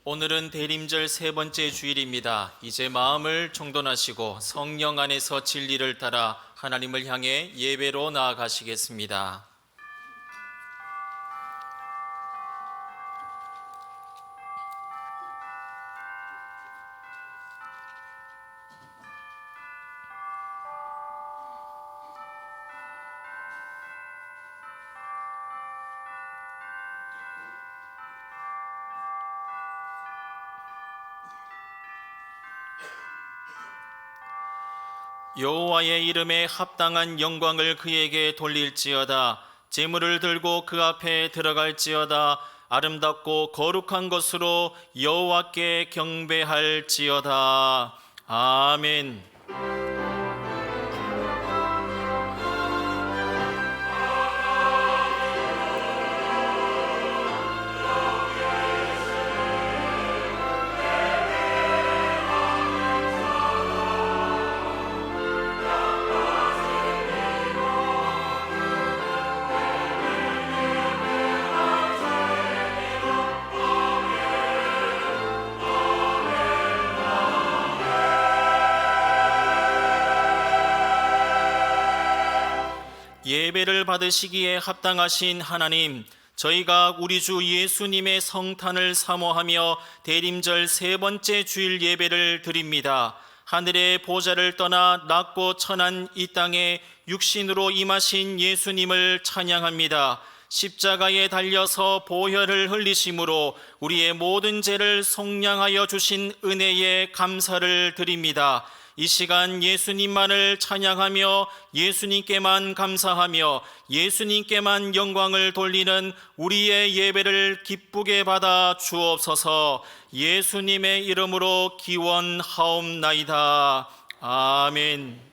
오늘은 대림절 세 번째 주일입니다. 이제 마음을 정돈하시고 성령 안에서 진리를 따라 하나님을 향해 예배로 나아가시겠습니다. 여호와의 이름에 합당한 영광을 그에게 돌릴지어다. 제물을 들고 그 앞에 들어갈지어다. 아름답고 거룩한 것으로 여호와께 경배할지어다. 아멘. 예배를 받으시기에 합당하신 하나님, 저희가 우리 주 예수님의 성탄을 사모하며 대림절 세 번째 주일 예배를 드립니다. 하늘의 보좌를 떠나 낮고 천한 이 땅에 육신으로 임하신 예수님을 찬양합니다. 십자가에 달려서 보혈을 흘리심으로 우리의 모든 죄를 속량하여 주신 은혜에 감사를 드립니다. 이 시간 예수님만을 찬양하며 예수님께만 감사하며 예수님께만 영광을 돌리는 우리의 예배를 기쁘게 받아 주옵소서. 예수님의 이름으로 기원하옵나이다. 아멘.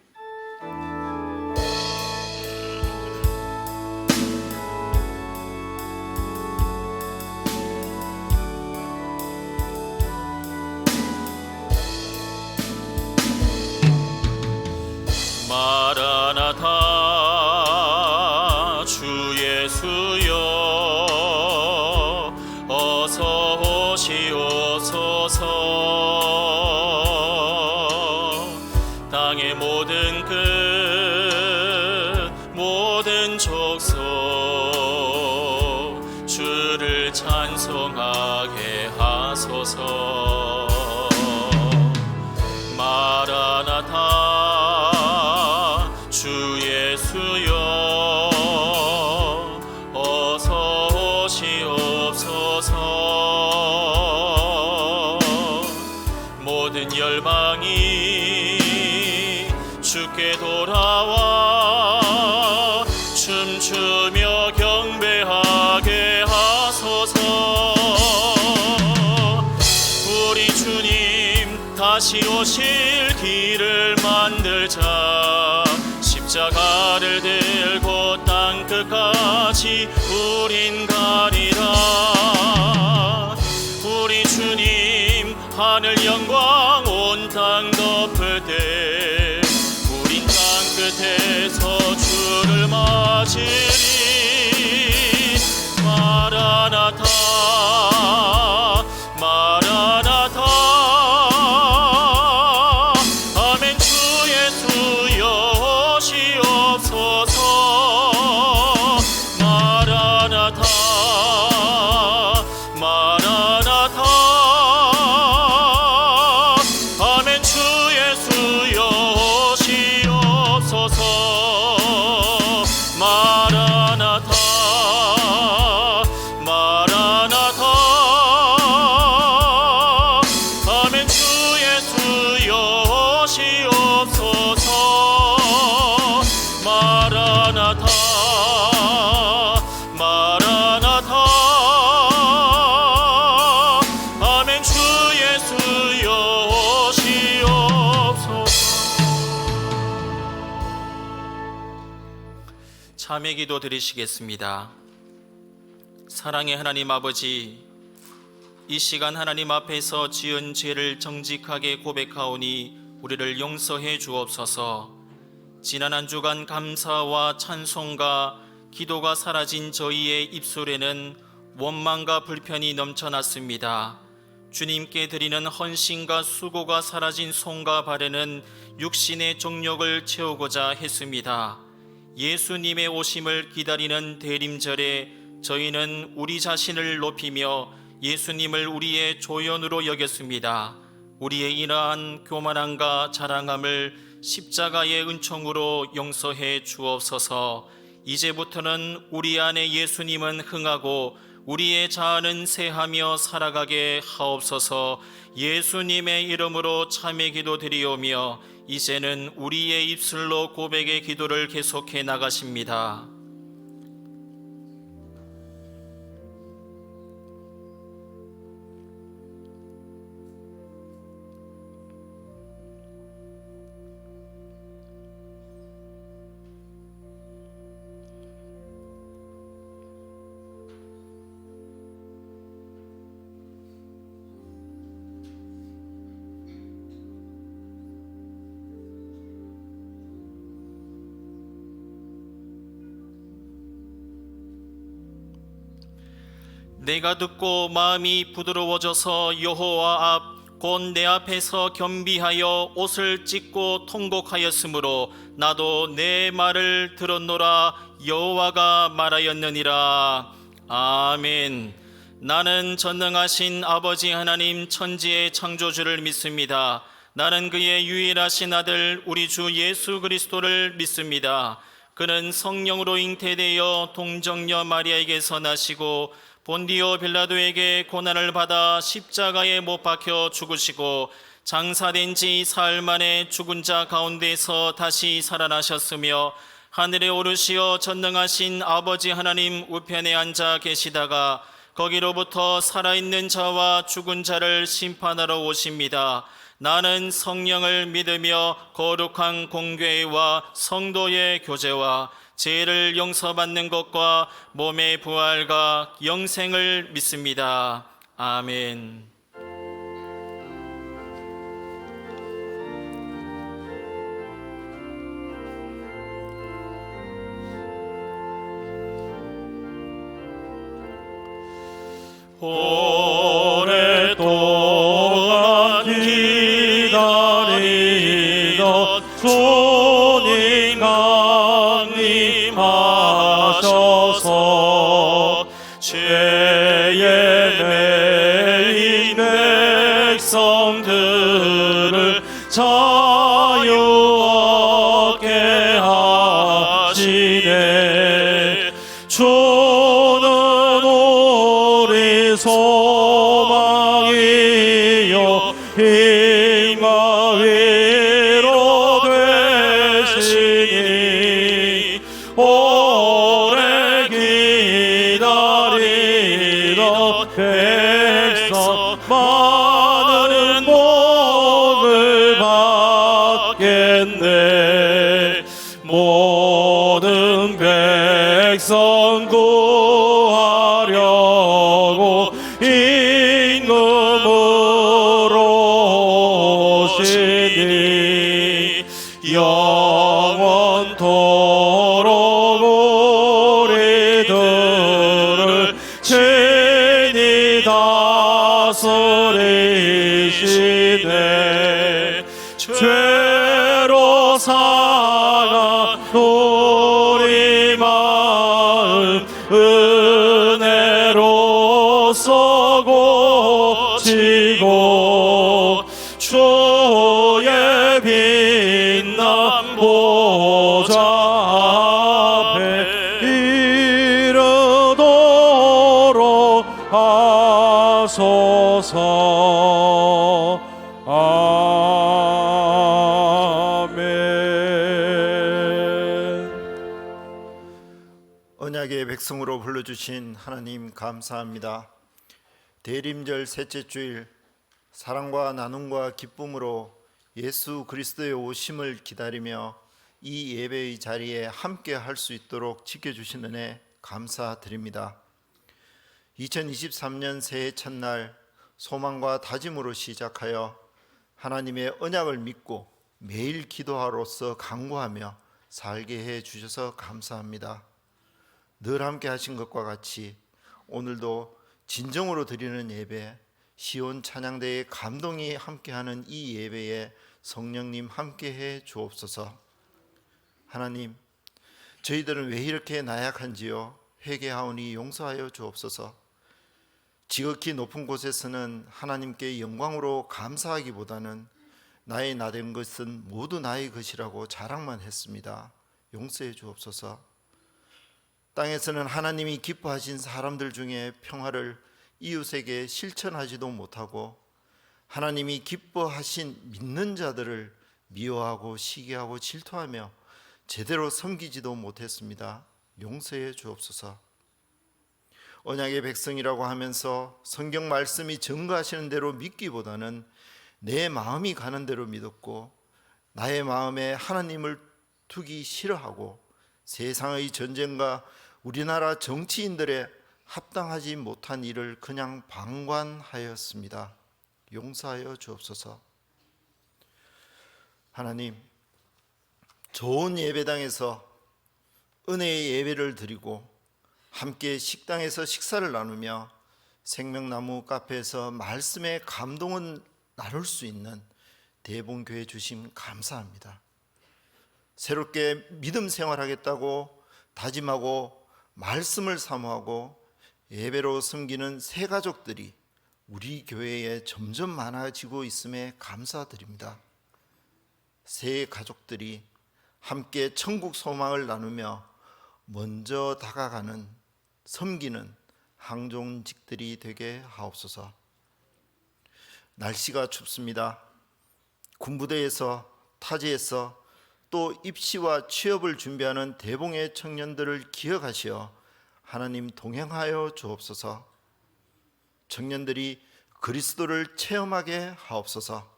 마라나타 주 예수여 어서 오시옵소서. 땅의 모든 끝 모든 족속 주를 찬송하게 하소서. 마라나타 주 예수여 어서 오시옵소서. 모든 열방이 주께 돌아와 춤추며 경배하게 하소서. 우리 주님 다시 오실 길을 만들자. 십자가를 들고 땅끝까지 우린 가리라. 우리 주님 하늘 영광 온 땅 덮을 때 우린 땅끝에서 주를 맞으리. 마라나타 마라나타 아멘. 주 예수여 오시옵소서. 마라나타 마라나타 아멘. 주 예수여 오시옵소서. 마라나타 마라나타 아멘. 주 예수여 오시옵소서. 마라나타 마라나타 아멘. 주 예수여 오시옵소서. 참회 기도 드리시겠습니다. 사랑의 하나님 아버지, 이 시간 하나님 앞에서 지은 죄를 정직하게 고백하오니 우리를 용서해 주옵소서. 지난 한 주간 감사와 찬송과 기도가 사라진 저희의 입술에는 원망과 불편이 넘쳐났습니다. 주님께 드리는 헌신과 수고가 사라진 손과 발에는 육신의 정욕을 채우고자 했습니다. 예수님의 오심을 기다리는 대림절에 저희는 우리 자신을 높이며 예수님을 우리의 조연으로 여겼습니다. 우리의 이러한 교만함과 자랑함을 십자가의 은총으로 용서해 주옵소서. 이제부터는 우리 안에 예수님은 흥하고 우리의 자아는 새하며 살아가게 하옵소서. 예수님의 이름으로 참회 기도 드리오며 이제는 우리의 입술로 고백의 기도를 계속해 나가십니다. 내가 듣고 마음이 부드러워져서 여호와 앞 곧 내 앞에서 겸비하여 옷을 찢고 통곡하였으므로 나도 내 말을 들었노라. 여호와가 말하였느니라. 아멘. 나는 전능하신 아버지 하나님 천지의 창조주를 믿습니다. 나는 그의 유일하신 아들 우리 주 예수 그리스도를 믿습니다. 그는 성령으로 잉태되어 동정녀 마리아에게서 나시고 본디오 빌라도에게 고난을 받아 십자가에 못 박혀 죽으시고 장사된 지 사흘 만에 죽은 자 가운데서 다시 살아나셨으며 하늘에 오르시어 전능하신 아버지 하나님 우편에 앉아 계시다가 거기로부터 살아있는 자와 죽은 자를 심판하러 오십니다. 나는 성령을 믿으며 거룩한 공교회와 성도의 교제와 죄를 용서받는 것과 몸의 부활과 영생을 믿습니다. 아멘. 오랫동안 기다리던 주님 강림하셔서 죄에 매인 백성들을 자유 얻게 하시네. 주는 우리 소망이요 힘과 위로 되시니 오래 기다리던 백성 많은 복을 받겠네. 모든 백성 구하려고 임금으로 오시니 영원토록 우리들을 친히 다스리시네. 죄로 상한 우리 마음 은혜로써 고치고 주의 빛난 보좌 앞에 이르도록 하소서. 아멘. 언약의 백성으로 불러주신 하나님 감사합니다. 대림절 셋째 주일 사랑과 나눔과 기쁨으로 예수 그리스도의 오심을 기다리며 이 예배의 자리에 함께 할 수 있도록 지켜주신 은혜 감사드립니다. 2023년 새해 첫날 소망과 다짐으로 시작하여 하나님의 언약을 믿고 매일 기도하로서 강구하며 살게 해 주셔서 감사합니다. 늘 함께 하신 것과 같이 오늘도 진정으로 드리는 예배, 시온 찬양대의 감동이 함께하는 이 예배에 성령님 함께해 주옵소서. 하나님, 저희들은 왜 이렇게 나약한지요? 회개하오니 용서하여 주옵소서. 지극히 높은 곳에서는 하나님께 영광으로 감사하기보다는 나의 나된 것은 모두 나의 것이라고 자랑만 했습니다. 용서해 주옵소서. 땅에서는 하나님이 기뻐하신 사람들 중에 평화를 이웃에게 실천하지도 못하고 하나님이 기뻐하신 믿는 자들을 미워하고 시기하고 질투하며 제대로 섬기지도 못했습니다. 용서해 주옵소서. 언약의 백성이라고 하면서 성경 말씀이 증거하시는 대로 믿기보다는 내 마음이 가는 대로 믿었고 나의 마음에 하나님을 두기 싫어하고 세상의 전쟁과 우리나라 정치인들의 합당하지 못한 일을 그냥 방관하였습니다. 용서하여 주옵소서. 하나님, 좋은 예배당에서 은혜의 예배를 드리고 함께 식당에서 식사를 나누며 생명나무 카페에서 말씀의 감동을 나눌 수 있는 대봉교회 주심 감사합니다. 새롭게 믿음 생활하겠다고 다짐하고 말씀을 사모하고 예배로 섬기는 새 가족들이 우리 교회에 점점 많아지고 있음에 감사드립니다. 새 가족들이 함께 천국 소망을 나누며 먼저 다가가는 섬기는 항종직들이 되게 하옵소서. 날씨가 춥습니다. 군부대에서 타지에서 또 입시와 취업을 준비하는 대봉의 청년들을 기억하시어 하나님 동행하여 주옵소서. 청년들이 그리스도를 체험하게 하옵소서.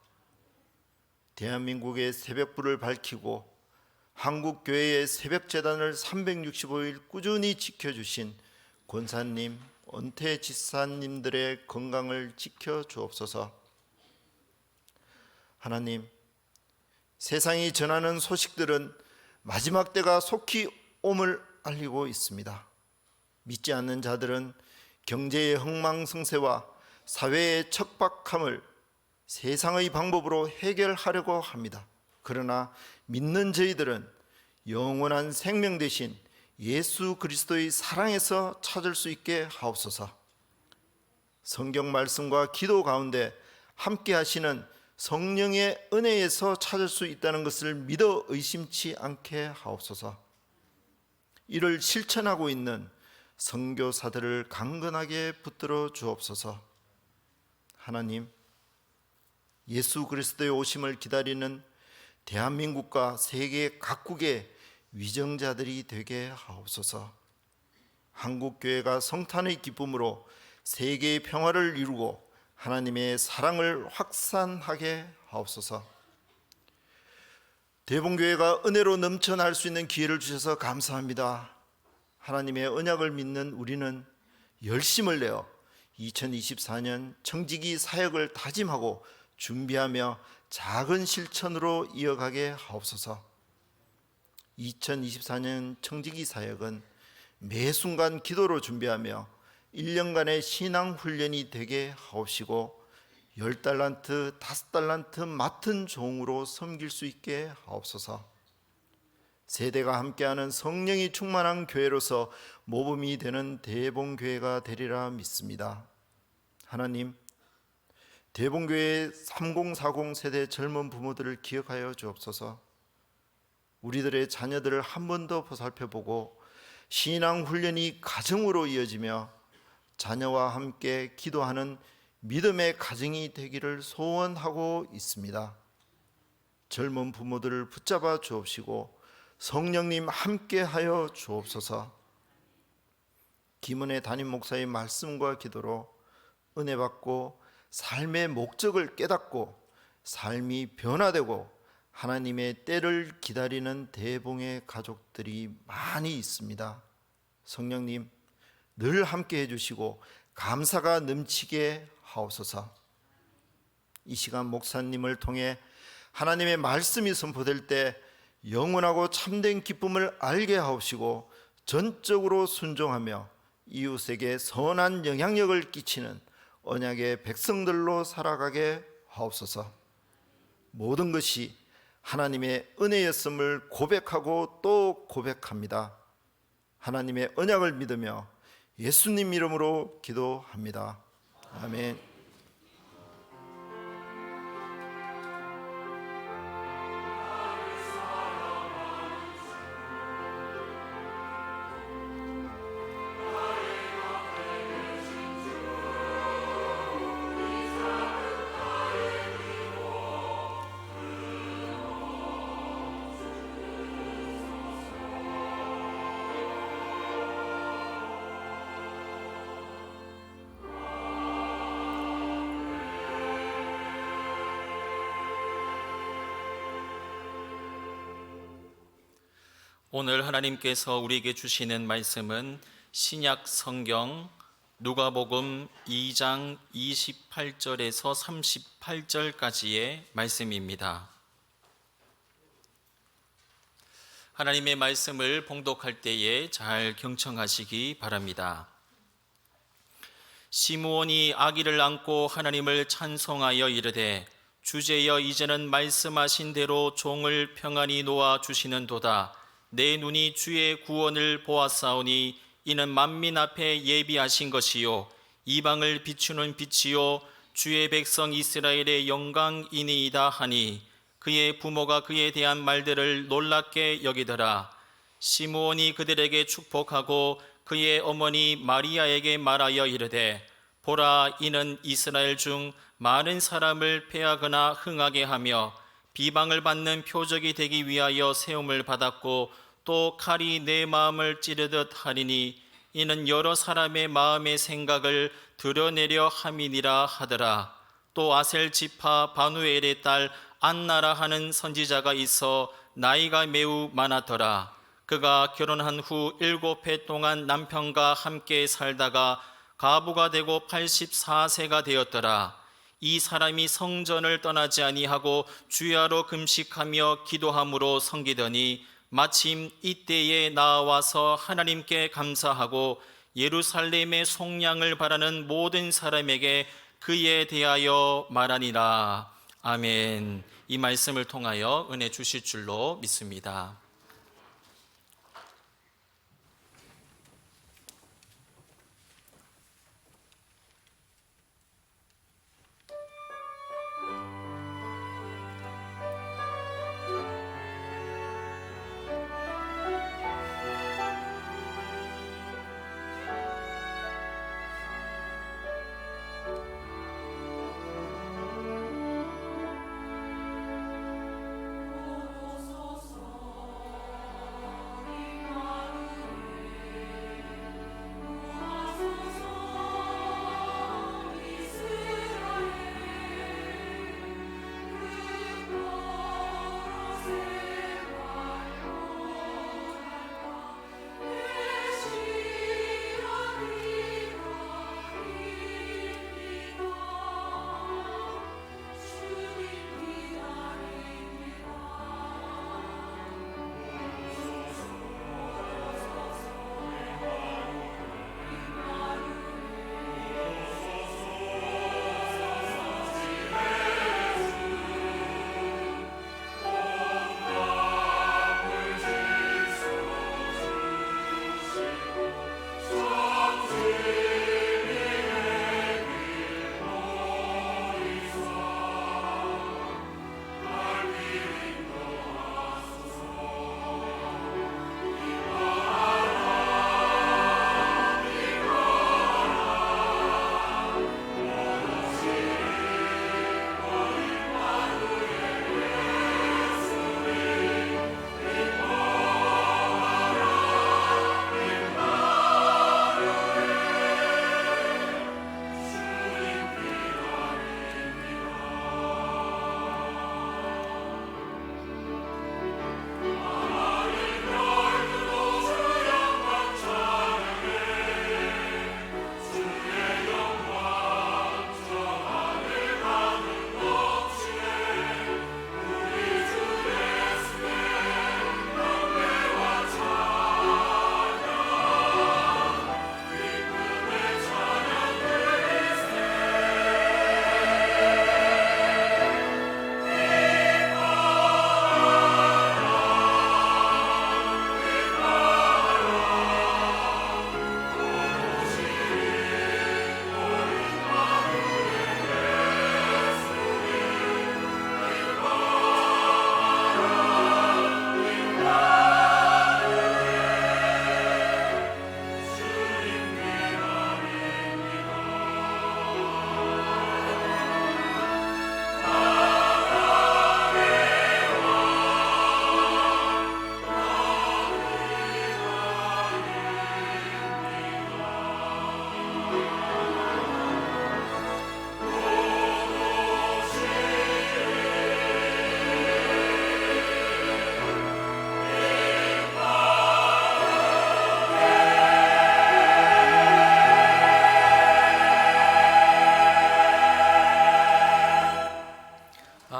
대한민국의 새벽불을 밝히고 한국교회의 새벽재단을 365일 꾸준히 지켜주신 권사님, 은퇴 지사님들의 건강을 지켜주옵소서. 하나님, 세상이 전하는 소식들은 마지막 때가 속히 옴을 알리고 있습니다. 믿지 않는 자들은 경제의 흥망성쇠와 사회의 척박함을 세상의 방법으로 해결하려고 합니다. 그러나 믿는 저희들은 영원한 생명 대신 예수 그리스도의 사랑에서 찾을 수 있게 하옵소서. 성경 말씀과 기도 가운데 함께 하시는 성령의 은혜에서 찾을 수 있다는 것을 믿어 의심치 않게 하옵소서. 이를 실천하고 있는 선교사들을 강건하게 붙들어 주옵소서. 하나님, 예수 그리스도의 오심을 기다리는 대한민국과 세계 각국의 위정자들이 되게 하옵소서. 한국교회가 성탄의 기쁨으로 세계의 평화를 이루고 하나님의 사랑을 확산하게 하옵소서. 대봉교회가 은혜로 넘쳐날 수 있는 기회를 주셔서 감사합니다. 하나님의 언약을 믿는 우리는 열심을 내어 2024년 청지기 사역을 다짐하고 준비하며 작은 실천으로 이어가게 하옵소서. 2024년 청지기 사역은 매 순간 기도로 준비하며 1년간의 신앙 훈련이 되게 하옵시고 10달란트, 5달란트 맡은 종으로 섬길 수 있게 하옵소서. 세대가 함께하는 성령이 충만한 교회로서 모범이 되는 대봉교회가 되리라 믿습니다. 하나님, 대봉교회 3040 세대 젊은 부모들을 기억하여 주옵소서. 우리들의 자녀들을 한 번 더 보살펴보고 신앙 훈련이 가정으로 이어지며 자녀와 함께 기도하는 믿음의 가정이 되기를 소원하고 있습니다. 젊은 부모들을 붙잡아 주옵시고 성령님 함께하여 주옵소서. 김은혜 담임 목사의 말씀과 기도로 은혜 받고 삶의 목적을 깨닫고 삶이 변화되고 하나님의 때를 기다리는 대봉의 가족들이 많이 있습니다. 성령님 늘 함께 해주시고 감사가 넘치게 하옵소서. 이 시간 목사님을 통해 하나님의 말씀이 선포될 때 영원하고 참된 기쁨을 알게 하옵시고 전적으로 순종하며 이웃에게 선한 영향력을 끼치는 언약의 백성들로 살아가게 하옵소서. 모든 것이 하나님의 은혜였음을 고백하고 또 고백합니다. 하나님의 언약을 믿으며 예수님 이름으로 기도합니다. 아멘. 오늘 하나님께서 우리에게 주시는 말씀은 신약 성경 누가복음 2장 28절에서 38절까지의 말씀입니다. 하나님의 말씀을 봉독할 때에 잘 경청하시기 바랍니다. 시므온이 아기를 안고 하나님을 찬송하여 이르되 주제여 이제는 말씀하신 대로 종을 평안히 놓아 주시는도다. 내 눈이 주의 구원을 보았사오니 이는 만민 앞에 예비하신 것이요 이방을 비추는 빛이요 주의 백성 이스라엘의 영광이니이다 하니 그의 부모가 그에 대한 말들을 놀랍게 여기더라. 시므온이 그들에게 축복하고 그의 어머니 마리아에게 말하여 이르되 보라 이는 이스라엘 중 많은 사람을 패하거나 흥하게 하며 비방을 받는 표적이 되기 위하여 세움을 받았고 또 칼이 내 마음을 찌르듯 하리니 이는 여러 사람의 마음의 생각을 드러내려 함이니라 하더라. 또 아셀 지파 바누엘의 딸 안나라 하는 선지자가 있어 나이가 매우 많았더라. 그가 결혼한 후 7해 동안 남편과 함께 살다가 과부가 되고 84세가 되었더라. 이 사람이 성전을 떠나지 아니하고 주야로 금식하며 기도함으로 섬기더니 마침 이때에 나와서 하나님께 감사하고 예루살렘의 속량을 바라는 모든 사람에게 그에 대하여 말하니라. 아멘. 이 말씀을 통하여 은혜 주실 줄로 믿습니다.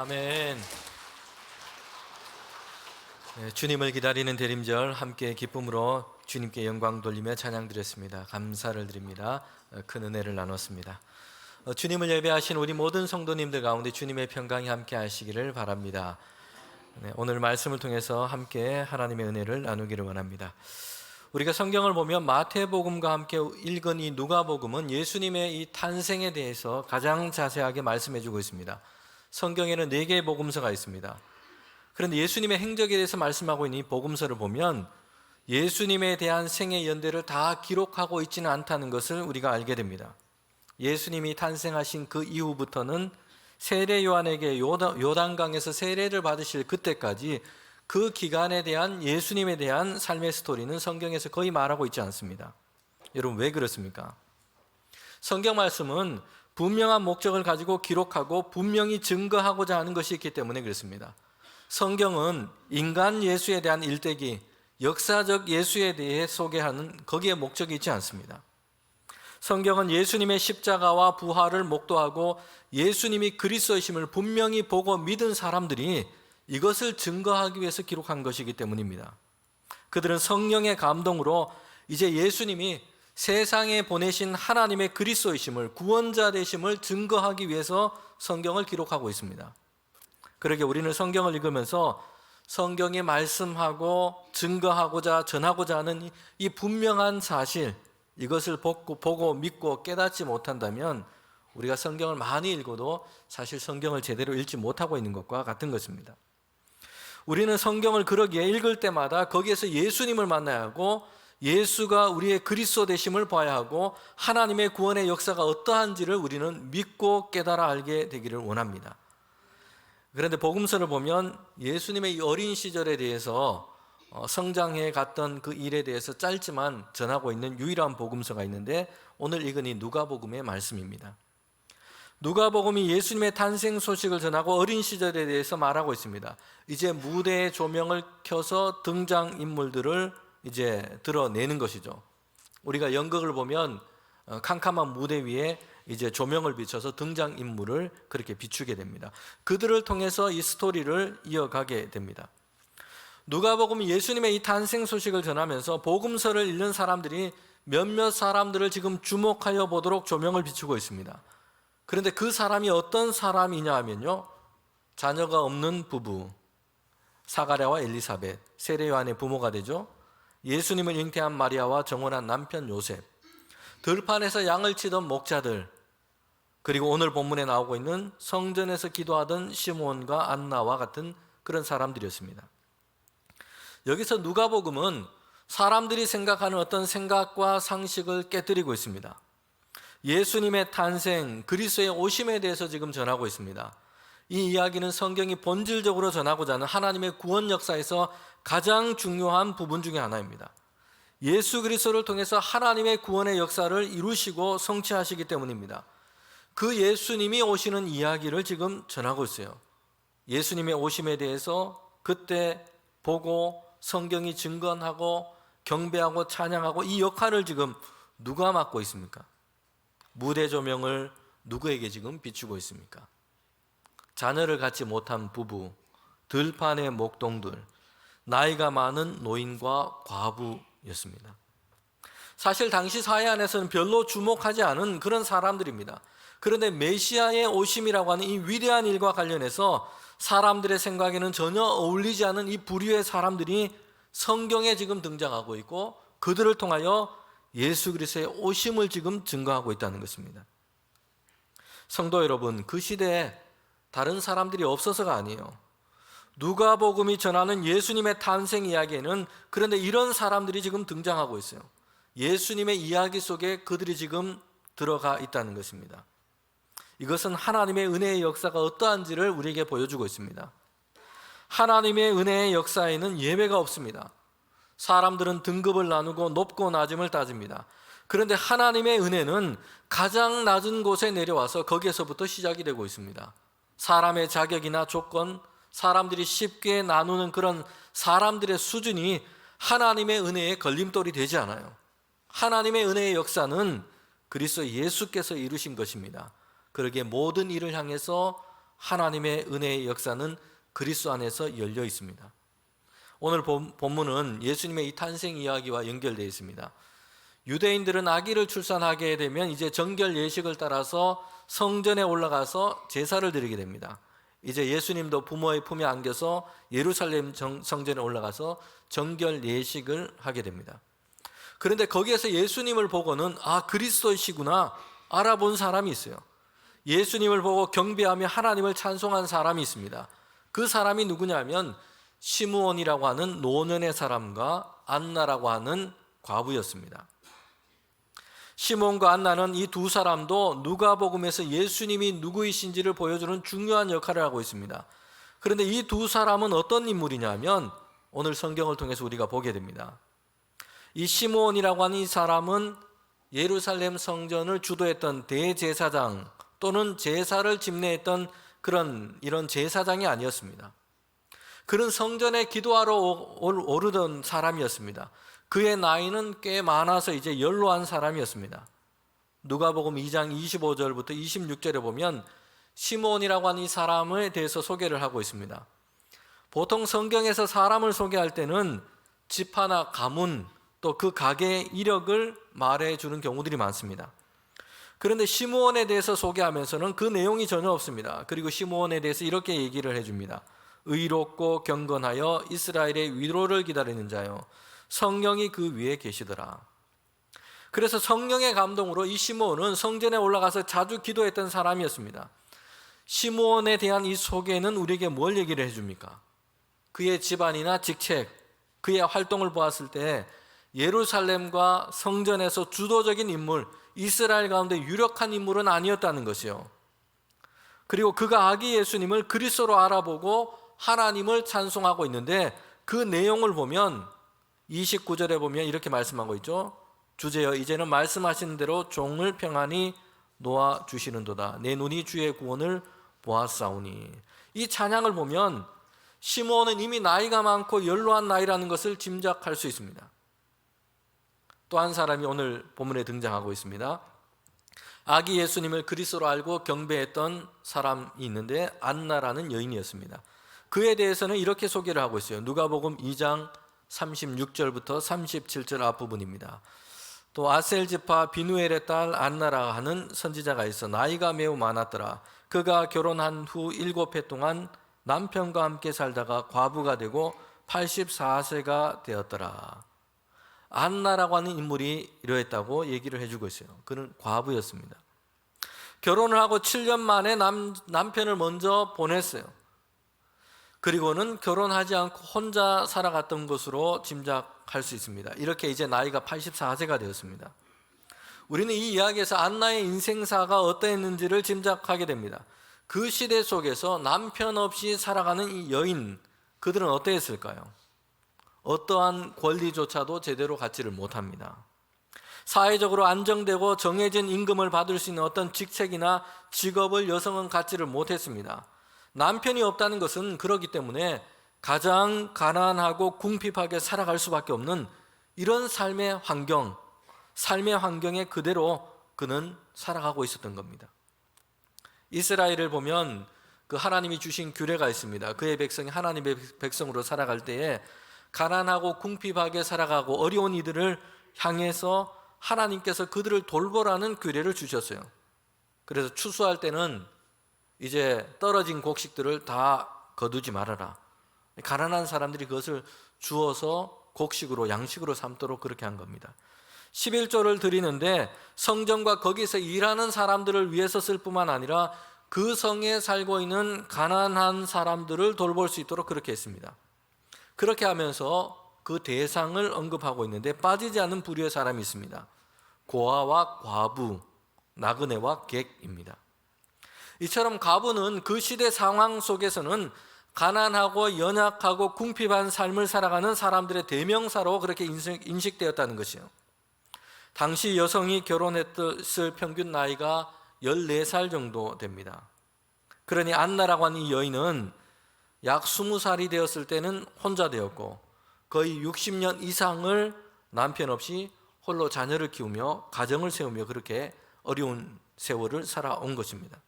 아멘. 네, 주님을 기다리는 대림절 함께 기쁨으로 주님께 영광 돌리며 찬양 드렸습니다. 감사를 드립니다. 큰 은혜를 나눴습니다. 주님을 예배하신 우리 모든 성도님들 가운데 주님의 평강이 함께 하시기를 바랍니다. 네, 오늘 말씀을 통해서 함께 하나님의 은혜를 나누기를 원합니다. 우리가 성경을 보면 마태복음과 함께 읽은 이 누가복음은 예수님의 이 탄생에 대해서 가장 자세하게 말씀해 주고 있습니다. 성경에는 4개의 복음서가 있습니다. 그런데 예수님의 행적에 대해서 말씀하고 있는 이 복음서를 보면 예수님에 대한 생애 연대를 다 기록하고 있지는 않다는 것을 우리가 알게 됩니다. 예수님이 탄생하신 그 이후부터는 세례 요한에게 요단강에서 세례를 받으실 그때까지 그 기간에 대한 예수님에 대한 삶의 스토리는 성경에서 거의 말하고 있지 않습니다. 여러분, 왜 그렇습니까? 성경 말씀은 분명한 목적을 가지고 기록하고 분명히 증거하고자 하는 것이 있기 때문에 그렇습니다. 성경은 인간 예수에 대한 일대기, 역사적 예수에 대해 소개하는 거기에 목적이 있지 않습니다. 성경은 예수님의 십자가와 부활을 목도하고 예수님이 그리스도이심을 분명히 보고 믿은 사람들이 이것을 증거하기 위해서 기록한 것이기 때문입니다. 그들은 성령의 감동으로 이제 예수님이 세상에 보내신 하나님의 그리스도이심을, 구원자 되심을 증거하기 위해서 성경을 기록하고 있습니다. 그러게 우리는 성경을 읽으면서 성경이 말씀하고 증거하고자 전하고자 하는 이 분명한 사실, 이것을 보고 믿고 깨닫지 못한다면 우리가 성경을 많이 읽어도 사실 성경을 제대로 읽지 못하고 있는 것과 같은 것입니다. 우리는 성경을 그러기에 읽을 때마다 거기에서 예수님을 만나야 하고 예수가 우리의 그리스도 되심을 봐야 하고 하나님의 구원의 역사가 어떠한지를 우리는 믿고 깨달아 알게 되기를 원합니다. 그런데 복음서를 보면 예수님의 이 어린 시절에 대해서 성장해 갔던 그 일에 대해서 짧지만 전하고 있는 유일한 복음서가 있는데 오늘 읽은 이 누가복음의 말씀입니다. 누가복음이 예수님의 탄생 소식을 전하고 어린 시절에 대해서 말하고 있습니다. 이제 무대의 조명을 켜서 등장인물들을 이제 드러내는 것이죠. 우리가 연극을 보면 캄캄한 무대 위에 이제 조명을 비춰서 등장인물을 그렇게 비추게 됩니다. 그들을 통해서 이 스토리를 이어가게 됩니다. 누가복음이 예수님의 이 탄생 소식을 전하면서 복음서를 읽는 사람들이 몇몇 사람들을 지금 주목하여 보도록 조명을 비추고 있습니다. 그런데 그 사람이 어떤 사람이냐 하면요, 자녀가 없는 부부 사가랴와 엘리사벳, 세례 요한의 부모가 되죠. 예수님을 잉태한 마리아와 정혼한 남편 요셉, 들판에서 양을 치던 목자들, 그리고 오늘 본문에 나오고 있는 성전에서 기도하던 시므온과 안나와 같은 그런 사람들이었습니다. 여기서 누가복음은 사람들이 생각하는 어떤 생각과 상식을 깨뜨리고 있습니다. 예수님의 탄생, 그리스도의 오심에 대해서 지금 전하고 있습니다. 이 이야기는 성경이 본질적으로 전하고자 하는 하나님의 구원 역사에서 가장 중요한 부분 중에 하나입니다. 예수 그리스도를 통해서 하나님의 구원의 역사를 이루시고 성취하시기 때문입니다. 그 예수님이 오시는 이야기를 지금 전하고 있어요. 예수님의 오심에 대해서 그때 보고 성경이 증언하고 경배하고 찬양하고 이 역할을 지금 누가 맡고 있습니까? 무대 조명을 누구에게 지금 비추고 있습니까? 자녀를 갖지 못한 부부, 들판의 목동들, 나이가 많은 노인과 과부였습니다. 사실 당시 사회 안에서는 별로 주목하지 않은 그런 사람들입니다. 그런데 메시아의 오심이라고 하는 이 위대한 일과 관련해서 사람들의 생각에는 전혀 어울리지 않은 이 부류의 사람들이 성경에 지금 등장하고 있고 그들을 통하여 예수 그리스도의 오심을 지금 증거하고 있다는 것입니다. 성도 여러분, 그 시대에 다른 사람들이 없어서가 아니에요. 누가복음이 전하는 예수님의 탄생 이야기에는 그런데 이런 사람들이 지금 등장하고 있어요. 예수님의 이야기 속에 그들이 지금 들어가 있다는 것입니다. 이것은 하나님의 은혜의 역사가 어떠한지를 우리에게 보여주고 있습니다. 하나님의 은혜의 역사에는 예외가 없습니다. 사람들은 등급을 나누고 높고 낮음을 따집니다. 그런데 하나님의 은혜는 가장 낮은 곳에 내려와서 거기에서부터 시작이 되고 있습니다. 사람의 자격이나 조건, 사람들이 쉽게 나누는 그런 사람들의 수준이 하나님의 은혜의 걸림돌이 되지 않아요. 하나님의 은혜의 역사는 그리스도 예수께서 이루신 것입니다. 그러기에 모든 일을 향해서 하나님의 은혜의 역사는 그리스도 안에서 열려 있습니다. 오늘 본문은 예수님의 이 탄생 이야기와 연결되어 있습니다. 유대인들은 아기를 출산하게 되면 이제 정결 예식을 따라서 성전에 올라가서 제사를 드리게 됩니다. 이제 예수님도 부모의 품에 안겨서 예루살렘 성전에 올라가서 정결 예식을 하게 됩니다. 그런데 거기에서 예수님을 보고는 그리스도이시구나 알아본 사람이 있어요. 예수님을 보고 경배하며 하나님을 찬송한 사람이 있습니다. 그 사람이 누구냐면 시므온이라고 하는 노년의 사람과 안나라고 하는 과부였습니다. 시몬과 안나는 이 두 사람도 누가복음에서 예수님이 누구이신지를 보여주는 중요한 역할을 하고 있습니다. 그런데 이 두 사람은 어떤 인물이냐면 오늘 성경을 통해서 우리가 보게 됩니다. 이 시므온이라고 하는 이 사람은 예루살렘 성전을 주도했던 대제사장 또는 제사를 집례했던 이런 제사장이 아니었습니다. 그는 성전에 기도하러 오르던 사람이었습니다. 그의 나이는 꽤 많아서 이제 연로한 사람이었습니다. 누가복음 2장 25절부터 26절에 보면 시므온이라고 하는 이 사람에 대해서 소개를 하고 있습니다. 보통 성경에서 사람을 소개할 때는 지파나 가문 또 그 가게의 이력을 말해주는 경우들이 많습니다. 그런데 시므온에 대해서 소개하면서는 그 내용이 전혀 없습니다. 그리고 시므온에 대해서 이렇게 얘기를 해줍니다. 의롭고 경건하여 이스라엘의 위로를 기다리는 자요 성령이 그 위에 계시더라. 그래서 성령의 감동으로 이 시므온은 성전에 올라가서 자주 기도했던 사람이었습니다. 시므온에 대한 이 소개는 우리에게 뭘 얘기를 해줍니까? 그의 집안이나 직책, 그의 활동을 보았을 때 예루살렘과 성전에서 주도적인 인물, 이스라엘 가운데 유력한 인물은 아니었다는 것이요. 그리고 그가 아기 예수님을 그리스도로 알아보고 하나님을 찬송하고 있는데 그 내용을 보면 29절에 보면 이렇게 말씀하고 있죠. 주제여 이제는 말씀하신 대로 종을 평안히 놓아주시는도다. 내 눈이 주의 구원을 보았사오니. 이 찬양을 보면 시므온은 이미 나이가 많고 연로한 나이라는 것을 짐작할 수 있습니다. 또 한 사람이 오늘 본문에 등장하고 있습니다. 아기 예수님을 그리스도로 알고 경배했던 사람이 있는데 안나라는 여인이었습니다. 그에 대해서는 이렇게 소개를 하고 있어요. 누가복음 2장 36절부터 37절 앞부분입니다. 또 아셀 지파 비누엘의 딸 안나라 하는 선지자가 있어 나이가 매우 많았더라. 그가 결혼한 후 7해 동안 남편과 함께 살다가 과부가 되고 84세가 되었더라. 안나라고 하는 인물이 이러했다고 얘기를 해주고 있어요. 그는 과부였습니다. 결혼을 하고 7년 만에 남편을 먼저 보냈어요. 그리고는 결혼하지 않고 혼자 살아갔던 것으로 짐작할 수 있습니다. 이렇게 이제 나이가 84세가 되었습니다. 우리는 이 이야기에서 안나의 인생사가 어떠했는지를 짐작하게 됩니다. 그 시대 속에서 남편 없이 살아가는 이 여인, 그들은 어떠했을까요? 어떠한 권리조차도 제대로 갖지를 못합니다. 사회적으로 안정되고 정해진 임금을 받을 수 있는 어떤 직책이나 직업을 여성은 갖지를 못했습니다. 남편이 없다는 것은 그렇기 때문에 가장 가난하고 궁핍하게 살아갈 수밖에 없는 이런 삶의 환경에 그대로 그는 살아가고 있었던 겁니다. 이스라엘을 보면 그 하나님이 주신 규례가 있습니다. 그의 백성이 하나님의 백성으로 살아갈 때에 가난하고 궁핍하게 살아가고 어려운 이들을 향해서 하나님께서 그들을 돌보라는 규례를 주셨어요. 그래서 추수할 때는 이제 떨어진 곡식들을 다 거두지 말아라. 가난한 사람들이 그것을 주어서 곡식으로 양식으로 삼도록 그렇게 한 겁니다. 11조를 드리는데 성전과 거기서 일하는 사람들을 위해서 쓸 뿐만 아니라 그 성에 살고 있는 가난한 사람들을 돌볼 수 있도록 그렇게 했습니다. 그렇게 하면서 그 대상을 언급하고 있는데 빠지지 않는 부류의 사람이 있습니다. 고아와 과부, 나그네와 객입니다. 이처럼 과부는 그 시대 상황 속에서는 가난하고 연약하고 궁핍한 삶을 살아가는 사람들의 대명사로 그렇게 인식되었다는 것이요. 당시 여성이 결혼했을 평균 나이가 14살 정도 됩니다. 그러니 안나라고 하는 이 여인은 약 20살이 되었을 때는 혼자 되었고 거의 60년 이상을 남편 없이 홀로 자녀를 키우며 가정을 세우며 그렇게 어려운 세월을 살아온 것입니다.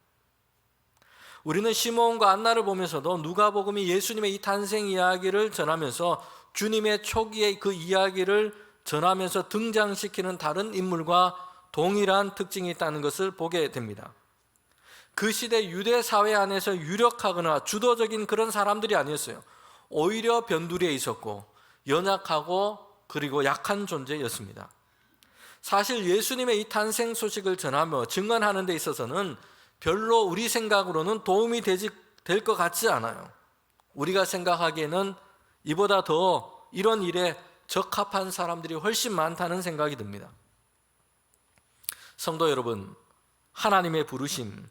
우리는 시몬과 안나를 보면서도 누가복음이 예수님의 이 탄생 이야기를 전하면서 주님의 초기의 그 이야기를 전하면서 등장시키는 다른 인물과 동일한 특징이 있다는 것을 보게 됩니다. 그 시대 유대 사회 안에서 유력하거나 주도적인 그런 사람들이 아니었어요. 오히려 변두리에 있었고 연약하고 그리고 약한 존재였습니다. 사실 예수님의 이 탄생 소식을 전하며 증언하는 데 있어서는 별로 우리 생각으로는 도움이 될 것 같지 않아요. 우리가 생각하기에는 이보다 더 이런 일에 적합한 사람들이 훨씬 많다는 생각이 듭니다. 성도 여러분, 하나님의 부르심,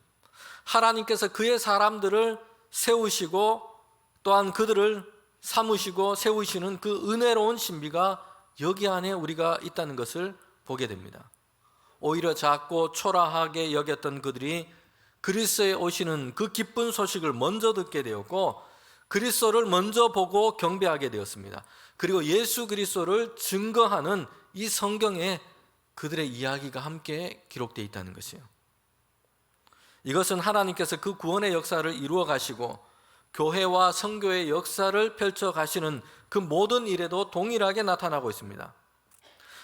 하나님께서 그의 사람들을 세우시고 또한 그들을 삼으시고 세우시는 그 은혜로운 신비가 여기 안에 우리가 있다는 것을 보게 됩니다. 오히려 작고 초라하게 여겼던 그들이 그리스도에 오시는 그 기쁜 소식을 먼저 듣게 되었고 그리스도를 먼저 보고 경배하게 되었습니다. 그리고 예수 그리스도를 증거하는 이 성경에 그들의 이야기가 함께 기록되어 있다는 것이에요. 이것은 하나님께서 그 구원의 역사를 이루어 가시고 교회와 선교의 역사를 펼쳐 가시는 그 모든 일에도 동일하게 나타나고 있습니다.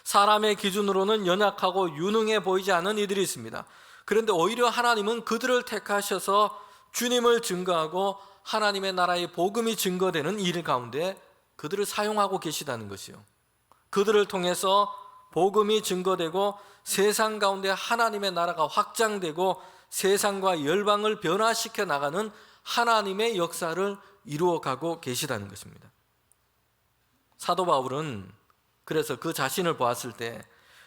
사람의 기준으로는 연약하고 유능해 보이지 않는 이들이 있습니다. 그런데 오히려 하나님은 그들을 택하셔서 주님을 증거하고 하나님의 나라의 복음이 증거되는 일 가운데 그들을 사용하고 계시다는 것이요. 그들을 통해서 복음이 증거되고 세상 가운데 하나님의 나라가 확장되고 세상과 열방을 변화시켜 나가는 하나님의 역사를 이루어가고 계시다는 것입니다. 사도 바울은 그래서 그 자신을 보았을 때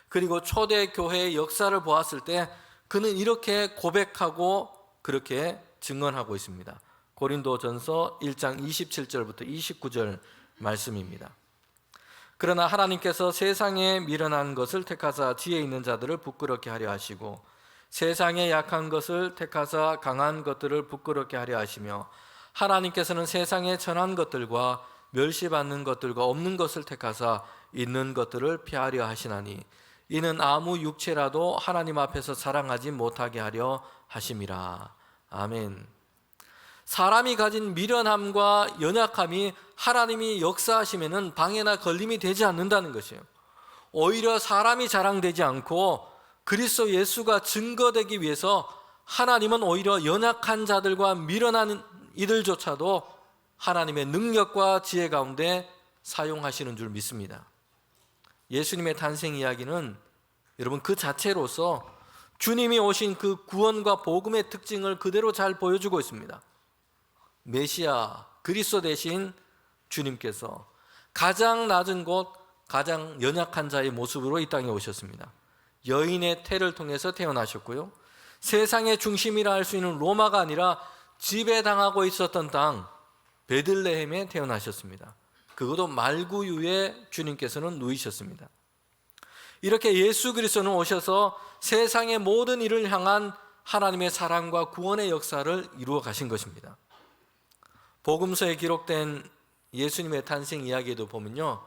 그리고 초대 교회의 역사를 보았을 때 그는 이렇게 고백하고 그렇게 증언하고 있습니다. 고린도전서 1장 27절부터 29절 말씀입니다. 그러나 하나님께서 세상에 미련한 것을 택하사 지혜 있는 자들을 부끄럽게 하려 하시고 세상에 약한 것을 택하사 강한 것들을 부끄럽게 하려 하시며 하나님께서는 세상에 천한 것들과 멸시받는 것들과 없는 것을 택하사 있는 것들을 피하려 하시나니 이는 아무 육체라도 하나님 앞에서 사랑하지 못하게 하려 하심이라. 아멘. 사람이 가진 미련함과 연약함이 하나님이 역사하시면은 방해나 걸림이 되지 않는다는 것이에요. 오히려 사람이 자랑되지 않고 그리스도 예수가 증거되기 위해서 하나님은 오히려 연약한 자들과 미련한 이들조차도 하나님의 능력과 지혜 가운데 사용하시는 줄 믿습니다. 예수님의 탄생 이야기는 여러분 그 자체로서 주님이 오신 그 구원과 복음의 특징을 그대로 잘 보여주고 있습니다. 메시아 그리스도 대신 주님께서 가장 낮은 곳 가장 연약한 자의 모습으로 이 땅에 오셨습니다. 여인의 태를 통해서 태어나셨고요. 세상의 중심이라 할 수 있는 로마가 아니라 지배당하고 있었던 땅 베들레헴에 태어나셨습니다. 그것도 말구유에 주님께서는 누이셨습니다. 이렇게 예수 그리스도는 오셔서 세상의 모든 일을 향한 하나님의 사랑과 구원의 역사를 이루어 가신 것입니다. 복음서에 기록된 예수님의 탄생 이야기에도 보면요,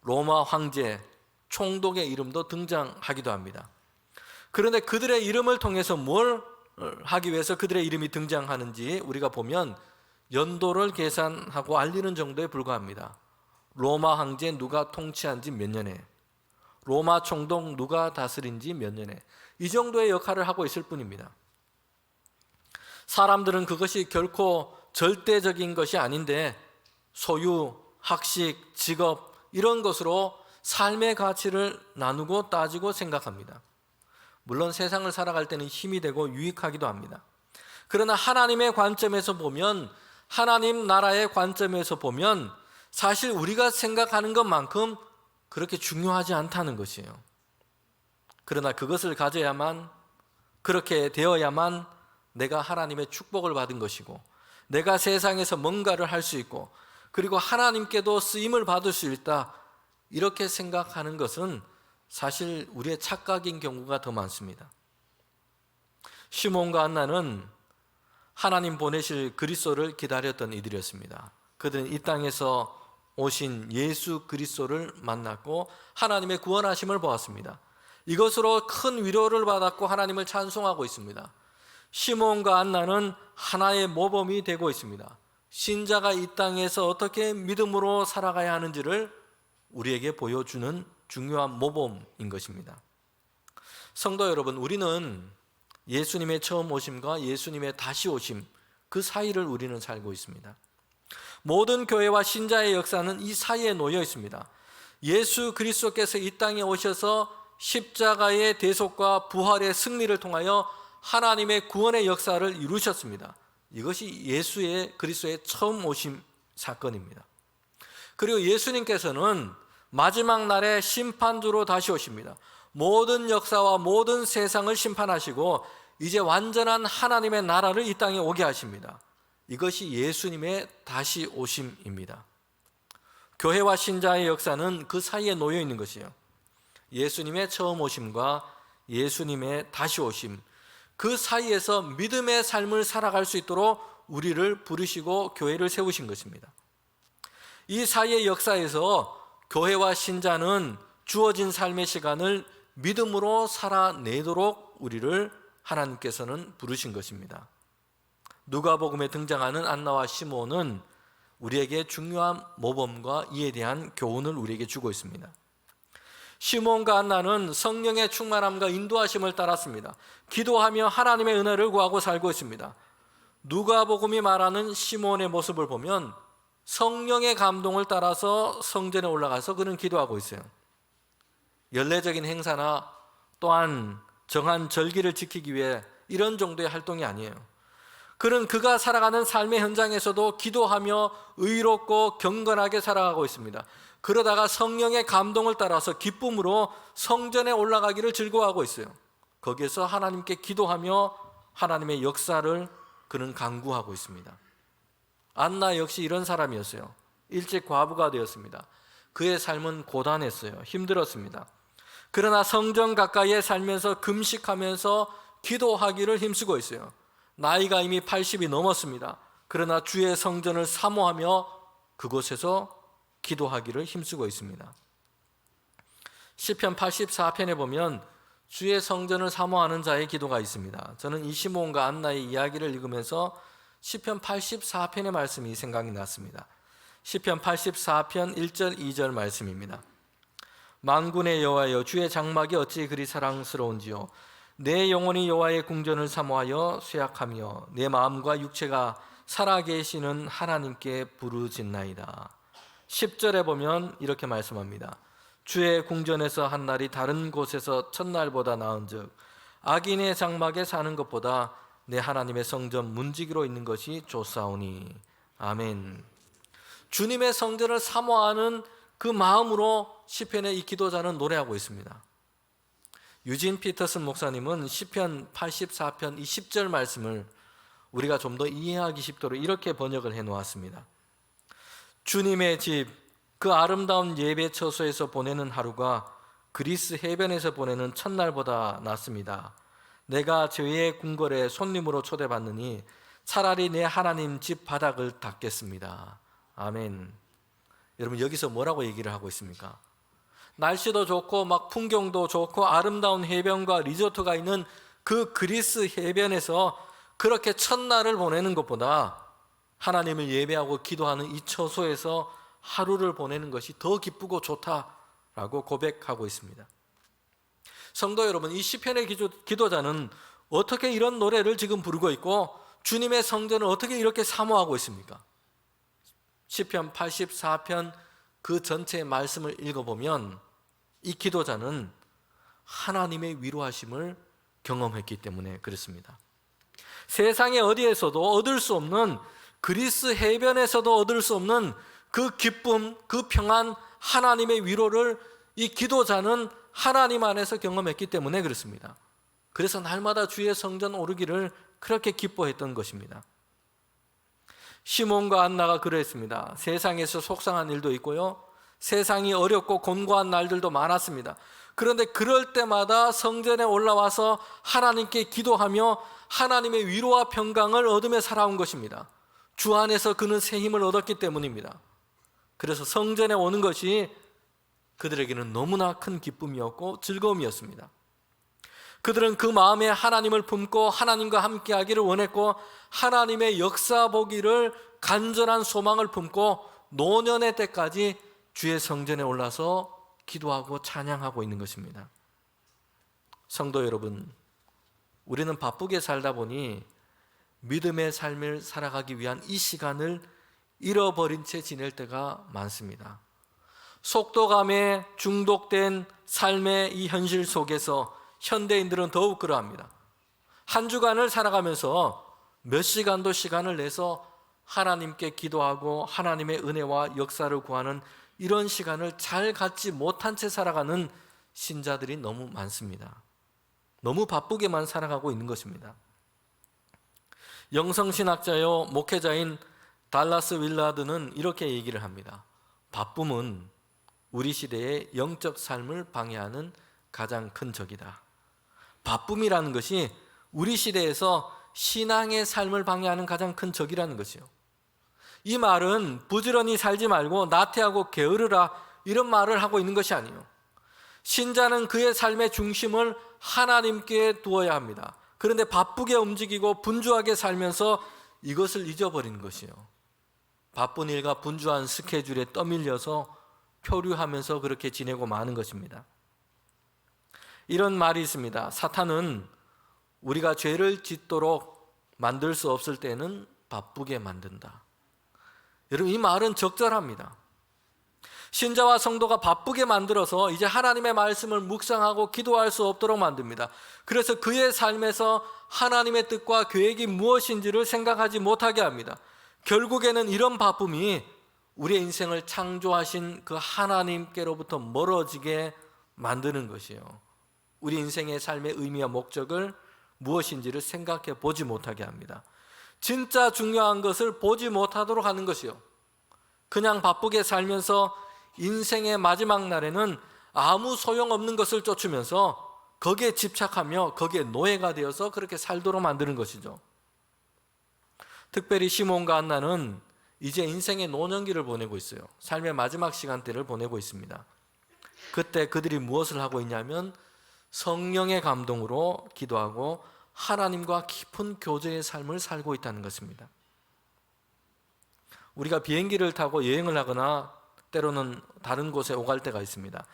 로마 황제 총독의 이름도 등장하기도 합니다. 그런데 그들의 이름을 통해서 뭘 하기 위해서 그들의 이름이 등장하는지 우리가 보면 연도를 계산하고 알리는 정도에 불과합니다. 로마 황제 누가 통치한 지 몇 년에, 로마 총독 누가 다스린 지 몇 년에, 이 정도의 역할을 하고 있을 뿐입니다. 사람들은 그것이 결코 절대적인 것이 아닌데 소유, 학식, 직업 이런 것으로 삶의 가치를 나누고 따지고 생각합니다. 물론 세상을 살아갈 때는 힘이 되고 유익하기도 합니다. 그러나 하나님의 관점에서 보면, 하나님 나라의 관점에서 보면 사실 우리가 생각하는 것만큼 그렇게 중요하지 않다는 것이에요. 그러나 그것을 가져야만, 그렇게 되어야만 내가 하나님의 축복을 받은 것이고 내가 세상에서 뭔가를 할 수 있고 그리고 하나님께도 쓰임을 받을 수 있다, 이렇게 생각하는 것은 사실 우리의 착각인 경우가 더 많습니다. 시몬과 안나는 하나님 보내실 그리스도를 기다렸던 이들이었습니다. 그들은 이 땅에서 오신 예수 그리스도를 만났고 하나님의 구원하심을 보았습니다. 이것으로 큰 위로를 받았고 하나님을 찬송하고 있습니다. 시몬과 안나는 하나의 모범이 되고 있습니다. 신자가 이 땅에서 어떻게 믿음으로 살아가야 하는지를 우리에게 보여주는 중요한 모범인 것입니다. 성도 여러분, 우리는 예수님의 처음 오심과 예수님의 다시 오심, 그 사이를 우리는 살고 있습니다. 모든 교회와 신자의 역사는 이 사이에 놓여 있습니다. 예수 그리스도께서 이 땅에 오셔서 십자가의 대속과 부활의 승리를 통하여 하나님의 구원의 역사를 이루셨습니다. 이것이 예수의 그리스도의 처음 오심 사건입니다. 그리고 예수님께서는 마지막 날에 심판주로 다시 오십니다. 모든 역사와 모든 세상을 심판하시고 이제 완전한 하나님의 나라를 이 땅에 오게 하십니다. 이것이 예수님의 다시 오심입니다. 교회와 신자의 역사는 그 사이에 놓여 있는 것이에요. 예수님의 처음 오심과 예수님의 다시 오심, 그 사이에서 믿음의 삶을 살아갈 수 있도록 우리를 부르시고 교회를 세우신 것입니다. 이 사이의 역사에서 교회와 신자는 주어진 삶의 시간을 믿음으로 살아내도록 우리를 하나님께서는 부르신 것입니다. 누가복음에 등장하는 안나와 시몬은 우리에게 중요한 모범과 이에 대한 교훈을 우리에게 주고 있습니다. 시몬과 안나는 성령의 충만함과 인도하심을 따랐습니다. 기도하며 하나님의 은혜를 구하고 살고 있습니다. 누가복음이 말하는 시몬의 모습을 보면 성령의 감동을 따라서 성전에 올라가서 그는 기도하고 있어요. 연례적인 행사나 또한 정한 절기를 지키기 위해 이런 정도의 활동이 아니에요. 그는 그가 살아가는 삶의 현장에서도 기도하며 의롭고 경건하게 살아가고 있습니다. 그러다가 성령의 감동을 따라서 기쁨으로 성전에 올라가기를 즐거워하고 있어요. 거기에서 하나님께 기도하며 하나님의 역사를 그는 간구하고 있습니다. 안나 역시 이런 사람이었어요. 일찍 과부가 되었습니다. 그의 삶은 고단했어요. 힘들었습니다. 그러나 성전 가까이에 살면서 금식하면서 기도하기를 힘쓰고 있어요. 나이가 이미 80이 넘었습니다. 그러나 주의 성전을 사모하며 그곳에서 기도하기를 힘쓰고 있습니다. 시편 84편에 보면 주의 성전을 사모하는 자의 기도가 있습니다. 저는 이 시몬과 안나의 이야기를 읽으면서 시편 84편의 말씀이 생각이 났습니다. 시편 84편 1절 2절 말씀입니다. 만군의 여호와여, 주의 장막이 어찌 그리 사랑스러운지요. 내 영혼이 여호와의 궁전을 사모하여 쇠약하며 내 마음과 육체가 살아계시는 하나님께 부르짖나이다. 10절에 보면 이렇게 말씀합니다. 주의 궁전에서 한 날이 다른 곳에서 첫날보다 나은즉 악인의 장막에 사는 것보다 내 하나님의 성전 문지기로 있는 것이 좋사오니. 아멘. 주님의 성전을 사모하는 그 마음으로 시편의 이 기도자는 노래하고 있습니다. 유진 피터슨 목사님은 시편 84편 이 10절 말씀을 우리가 좀 더 이해하기 쉽도록 이렇게 번역을 해놓았습니다. 주님의 집, 그 아름다운 예배 처소에서 보내는 하루가 그리스 해변에서 보내는 첫날보다 낫습니다. 내가 죄의 궁궐에 손님으로 초대받느니 차라리 내 하나님 집 바닥을 닦겠습니다. 아멘. 여러분, 여기서 뭐라고 얘기를 하고 있습니까? 날씨도 좋고 막 풍경도 좋고 아름다운 해변과 리조트가 있는 그 그리스 해변에서 그렇게 첫날을 보내는 것보다 하나님을 예배하고 기도하는 이 처소에서 하루를 보내는 것이 더 기쁘고 좋다라고 고백하고 있습니다. 성도 여러분, 이 시편의 기도자는 어떻게 이런 노래를 지금 부르고 있고 주님의 성전을 어떻게 이렇게 사모하고 있습니까? 시편 84편 그 전체의 말씀을 읽어보면 이 기도자는 하나님의 위로하심을 경험했기 때문에 그렇습니다. 세상에 어디에서도 얻을 수 없는, 그리스 해변에서도 얻을 수 없는 그 기쁨, 그 평안, 하나님의 위로를 이 기도자는 하나님 안에서 경험했기 때문에 그렇습니다. 그래서 날마다 주의 성전 오르기를 그렇게 기뻐했던 것입니다. 시몬과 안나가 그랬습니다. 세상에서 속상한 일도 있고요, 세상이 어렵고 곤고한 날들도 많았습니다. 그런데 그럴 때마다 성전에 올라와서 하나님께 기도하며 하나님의 위로와 평강을 얻으며 살아온 것입니다. 주 안에서 그는 새 힘을 얻었기 때문입니다. 그래서 성전에 오는 것이 그들에게는 너무나 큰 기쁨이었고 즐거움이었습니다. 그들은 그 마음에 하나님을 품고 하나님과 함께하기를 원했고 하나님의 역사 보기를 간절한 소망을 품고 노년의 때까지 주의 성전에 올라서 기도하고 찬양하고 있는 것입니다. 성도 여러분, 우리는 바쁘게 살다 보니 믿음의 삶을 살아가기 위한 이 시간을 잃어버린 채 지낼 때가 많습니다. 속도감에 중독된 삶의 이 현실 속에서 현대인들은 더욱 그러합니다. 한 주간을 살아가면서 몇 시간도 시간을 내서 하나님께 기도하고 하나님의 은혜와 역사를 구하는 이런 시간을 잘 갖지 못한 채 살아가는 신자들이 너무 많습니다. 너무 바쁘게만 살아가고 있는 것입니다. 영성신학자요 목회자인 달라스 윌라드는 이렇게 얘기를 합니다. 바쁨은 우리 시대의 영적 삶을 방해하는 가장 큰 적이다. 바쁨이라는 것이 우리 시대에서 신앙의 삶을 방해하는 가장 큰 적이라는 것이요. 이 말은 부지런히 살지 말고 나태하고 게으르라 이런 말을 하고 있는 것이 아니에요. 신자는 그의 삶의 중심을 하나님께 두어야 합니다. 그런데 바쁘게 움직이고 분주하게 살면서 이것을 잊어버리는 것이에요. 바쁜 일과 분주한 스케줄에 떠밀려서 표류하면서 그렇게 지내고 마는 것입니다. 이런 말이 있습니다. 사탄은 우리가 죄를 짓도록 만들 수 없을 때는 바쁘게 만든다. 여러분, 이 말은 적절합니다. 신자와 성도가 바쁘게 만들어서 이제 하나님의 말씀을 묵상하고 기도할 수 없도록 만듭니다. 그래서 그의 삶에서 하나님의 뜻과 계획이 무엇인지를 생각하지 못하게 합니다. 결국에는 이런 바쁨이 우리의 인생을 창조하신 그 하나님께로부터 멀어지게 만드는 것이에요. 우리 인생의 삶의 의미와 목적을 무엇인지를 생각해 보지 못하게 합니다. 진짜 중요한 것을 보지 못하도록 하는 것이요. 그냥 바쁘게 살면서 인생의 마지막 날에는 아무 소용없는 것을 쫓으면서 거기에 집착하며 거기에 노예가 되어서 그렇게 살도록 만드는 것이죠. 특별히 시몬과 안나는 이제 인생의 노년기를 보내고 있어요. 삶의 마지막 시간대를 보내고 있습니다. 그때 그들이 무엇을 하고 있냐면 성령의 감동으로 기도하고 하나님과 깊은 교제의 삶을 살고 있다는 것입니다. 우리가 비행기를 타고 여행을 하거나 때로는 다른 곳에 오갈 때가 있습니다.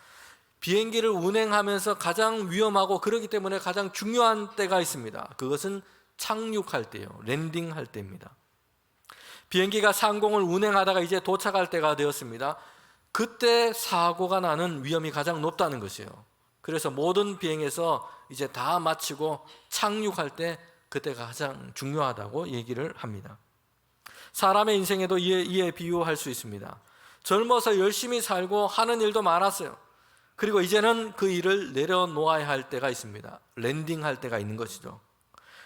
비행기를 운행하면서 가장 위험하고 그렇기 때문에 가장 중요한 때가 있습니다. 그것은 착륙할 때요, 랜딩할 때입니다. 비행기가 상공을 운행하다가 이제 도착할 때가 되었습니다. 그때 사고가 나는 위험이 가장 높다는 것이에요. 그래서 모든 비행에서 이제 다 마치고 착륙할 때 그때가 가장 중요하다고 얘기를 합니다. 사람의 인생에도 이에 비유할 수 있습니다. 젊어서 열심히 살고 하는 일도 많았어요. 그리고 이제는 그 일을 내려놓아야 할 때가 있습니다. 랜딩할 때가 있는 것이죠.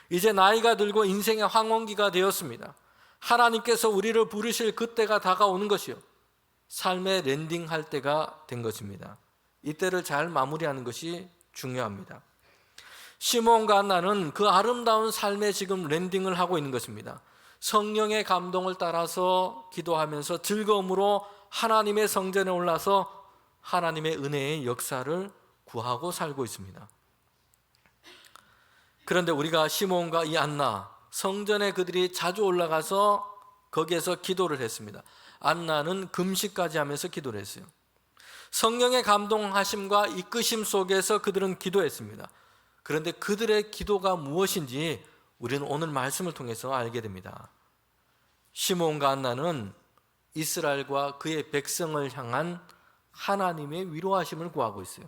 이제 나이가 들고 인생의 황혼기가 되었습니다. 하나님께서 우리를 부르실 그때가 다가오는 것이요, 삶의 랜딩할 때가 된 것입니다. 이때를 잘 마무리하는 것이 중요합니다. 시몬과 안나는 그 아름다운 삶에 지금 랜딩을 하고 있는 것입니다. 성령의 감동을 따라서 기도하면서 즐거움으로 하나님의 성전에 올라서 하나님의 은혜의 역사를 구하고 살고 있습니다. 그런데 우리가 시몬과 이 안나, 성전에 그들이 자주 올라가서 거기에서 기도를 했습니다. 안나는 금식까지 하면서 기도를 했어요. 성령의 감동하심과 이끄심 속에서 그들은 기도했습니다. 그런데 그들의 기도가 무엇인지 우리는 오늘 말씀을 통해서 알게 됩니다. 시몬과 안나는 이스라엘과 그의 백성을 향한 하나님의 위로하심을 구하고 있어요.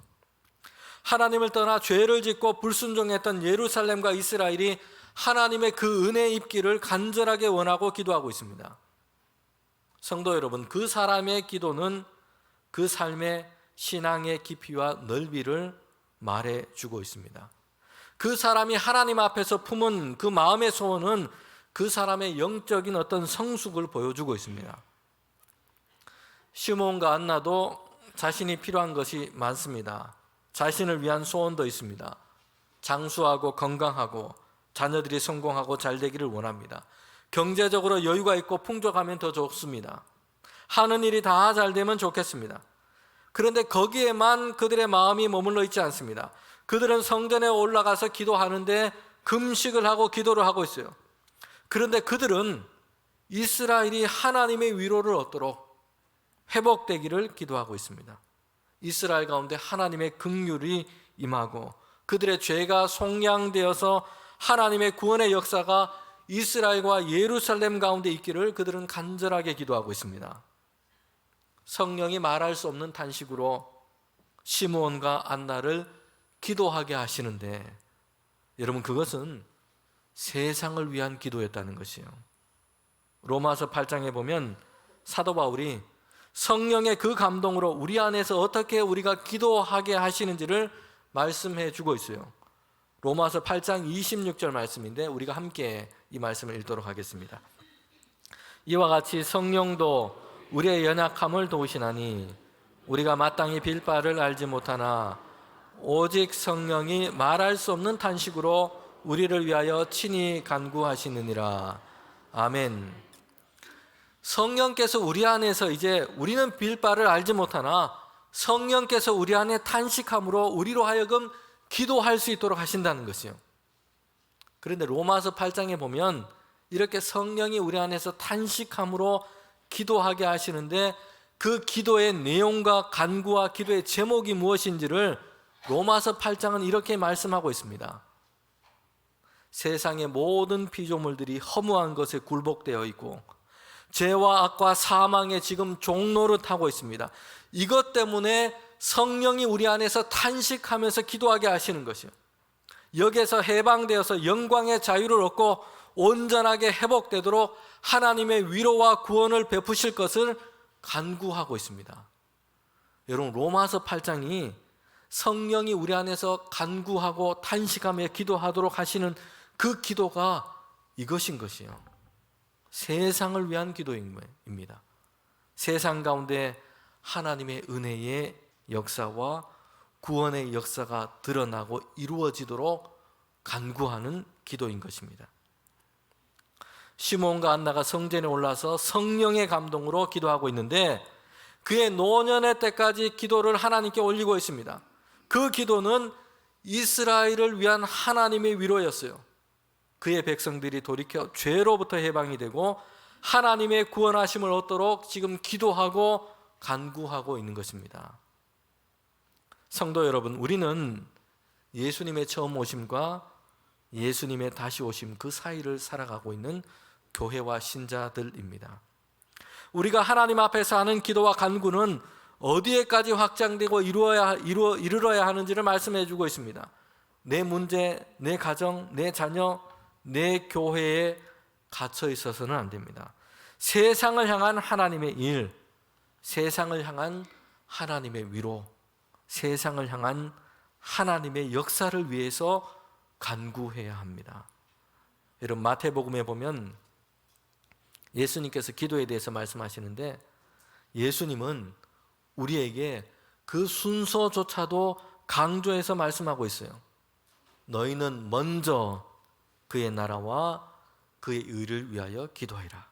하나님을 떠나 죄를 짓고 불순종했던 예루살렘과 이스라엘이 하나님의 그 은혜 입기를 간절하게 원하고 기도하고 있습니다. 성도 여러분, 그 사람의 기도는 그 삶의 신앙의 깊이와 넓이를 말해주고 있습니다. 그 사람이 하나님 앞에서 품은 그 마음의 소원은 그 사람의 영적인 어떤 성숙을 보여주고 있습니다. 시몬과 안나도 자신이 필요한 것이 많습니다. 자신을 위한 소원도 있습니다. 장수하고 건강하고 자녀들이 성공하고 잘 되기를 원합니다. 경제적으로 여유가 있고 풍족하면 더 좋습니다. 하는 일이 다 잘 되면 좋겠습니다. 그런데 거기에만 그들의 마음이 머물러 있지 않습니다. 그들은 성전에 올라가서 기도하는데 금식을 하고 기도를 하고 있어요. 그런데 그들은 이스라엘이 하나님의 위로를 얻도록 회복되기를 기도하고 있습니다. 이스라엘 가운데 하나님의 긍휼이 임하고 그들의 죄가 속량되어서 하나님의 구원의 역사가 이스라엘과 예루살렘 가운데 있기를 그들은 간절하게 기도하고 있습니다. 성령이 말할 수 없는 탄식으로 시므온과 안나를 기도하게 하시는데, 여러분, 그것은 세상을 위한 기도였다는 것이에요. 로마서 8장에 보면 사도 바울이 성령의 그 감동으로 우리 안에서 어떻게 우리가 기도하게 하시는지를 말씀해 주고 있어요. 로마서 8장 26절 말씀인데 우리가 함께 이 말씀을 읽도록 하겠습니다. 이와 같이 성령도 우리의 연약함을 도우시나니 우리가 마땅히 빌 바를 알지 못하나 오직 성령이 말할 수 없는 탄식으로 우리를 위하여 친히 간구하시느니라. 아멘. 성령께서 우리 안에서 이제 우리는 빌 바를 알지 못하나 성령께서 우리 안에 탄식함으로 우리로 하여금 기도할 수 있도록 하신다는 것이요. 그런데 로마서 8장에 보면 이렇게 성령이 우리 안에서 탄식함으로 기도하게 하시는데 그 기도의 내용과 간구와 기도의 제목이 무엇인지를 로마서 8장은 이렇게 말씀하고 있습니다. 세상의 모든 피조물들이 허무한 것에 굴복되어 있고 죄와 악과 사망에 지금 종노릇하고 있습니다. 이것 때문에 성령이 우리 안에서 탄식하면서 기도하게 하시는 것이요. 여기에서 해방되어서 영광의 자유를 얻고 온전하게 회복되도록 하나님의 위로와 구원을 베푸실 것을 간구하고 있습니다. 여러분, 로마서 8장이 성령이 우리 안에서 간구하고 탄식하며 기도하도록 하시는 그 기도가 이것인 것이요. 세상을 위한 기도입니다. 세상 가운데 하나님의 은혜의 역사와 구원의 역사가 드러나고 이루어지도록 간구하는 기도인 것입니다. 시몬과 안나가 성전에 올라서 성령의 감동으로 기도하고 있는데 그의 노년의 때까지 기도를 하나님께 올리고 있습니다. 그 기도는 이스라엘을 위한 하나님의 위로였어요. 그의 백성들이 돌이켜 죄로부터 해방이 되고 하나님의 구원하심을 얻도록 지금 기도하고 간구하고 있는 것입니다. 성도 여러분, 우리는 예수님의 처음 오심과 예수님의 다시 오심 그 사이를 살아가고 있는 교회와 신자들입니다. 우리가 하나님 앞에서 하는 기도와 간구는 어디에까지 확장되고 이르러야 하는지를 말씀해 주고 있습니다. 내 문제, 내 가정, 내 자녀, 내 교회에 갇혀 있어서는 안 됩니다. 세상을 향한 하나님의 일, 세상을 향한 하나님의 위로, 세상을 향한 하나님의 역사를 위해서 간구해야 합니다. 여러분, 마태복음에 보면 예수님께서 기도에 대해서 말씀하시는데 예수님은 우리에게 그 순서조차도 강조해서 말씀하고 있어요. 너희는 먼저 그의 나라와 그의 의를 위하여 기도해라.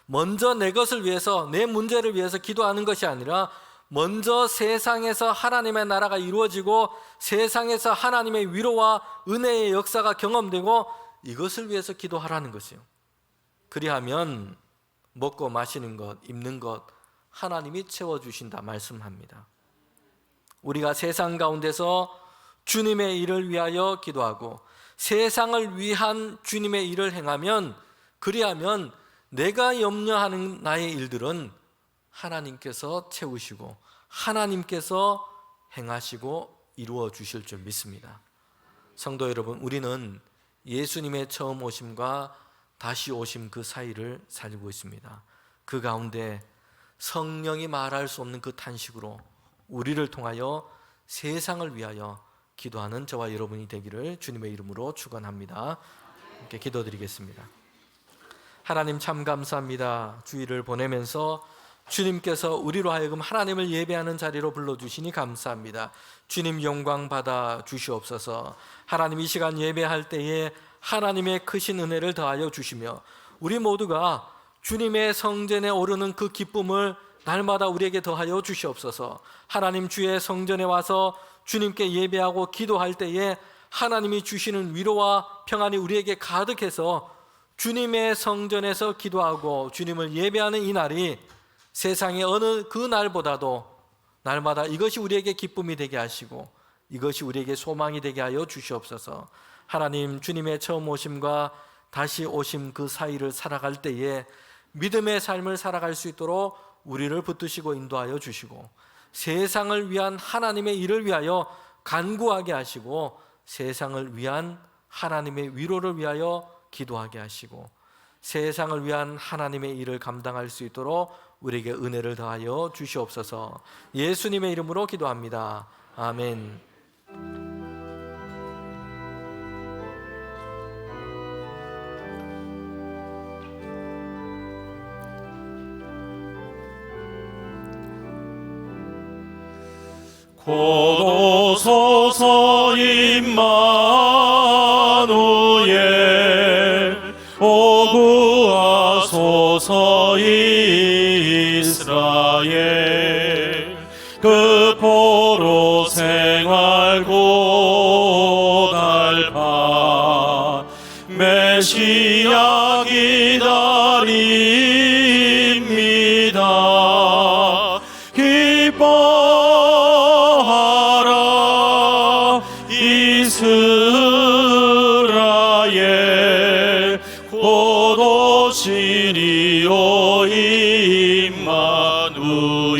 먼저 내 것을 위해서, 내 문제를 위해서 기도하는 것이 아니라 먼저 세상에서 하나님의 나라가 이루어지고 세상에서 하나님의 위로와 은혜의 역사가 경험되고 이것을 위해서 기도하라는 것이요. 그리하면 먹고 마시는 것, 입는 것 하나님이 채워주신다 말씀합니다. 우리가 세상 가운데서 주님의 일을 위하여 기도하고 세상을 위한 주님의 일을 행하면, 그리하면 내가 염려하는 나의 일들은 하나님께서 채우시고 하나님께서 행하시고 이루어 주실 줄 믿습니다. 성도 여러분, 우리는 예수님의 처음 오심과 다시 오심 그 사이를 살고 있습니다. 그 가운데 성령이 말할 수 없는 그 탄식으로 우리를 통하여 세상을 위하여 기도하는 저와 여러분이 되기를 주님의 이름으로 축원합니다. 함께 기도드리겠습니다. 하나님, 참 감사합니다. 주일을 보내면서 주님께서 우리로 하여금 하나님을 예배하는 자리로 불러주시니 감사합니다. 주님, 영광 받아 주시옵소서. 하나님, 이 시간 예배할 때에 하나님의 크신 은혜를 더하여 주시며 우리 모두가 주님의 성전에 오르는 그 기쁨을 날마다 우리에게 더하여 주시옵소서. 하나님 주의 성전에 와서 주님께 예배하고 기도할 때에 하나님이 주시는 위로와 평안이 우리에게 가득해서 주님의 성전에서 기도하고 주님을 예배하는 이 날이 세상의 어느 그 날보다도 날마다 이것이 우리에게 기쁨이 되게 하시고 이것이 우리에게 소망이 되게 하여 주시옵소서. 하나님, 주님의 처음 오심과 다시 오심 그 사이를 살아갈 때에 믿음의 삶을 살아갈 수 있도록 우리를 붙드시고 인도하여 주시고 세상을 위한 하나님의 일을 위하여 간구하게 하시고 세상을 위한 하나님의 위로를 위하여 기도하게 하시고 세상을 위한 하나님의 일을 감당할 수 있도록 우리에게 은혜를 더하여 주시옵소서. 예수님의 이름으로 기도합니다. 아멘. 곧 오소서 임마누엘 오구하소서 이스라엘 그 포로 생활 고달파 메시아 기다립니다. 기뻐하라 이스라엘 곧 오시리오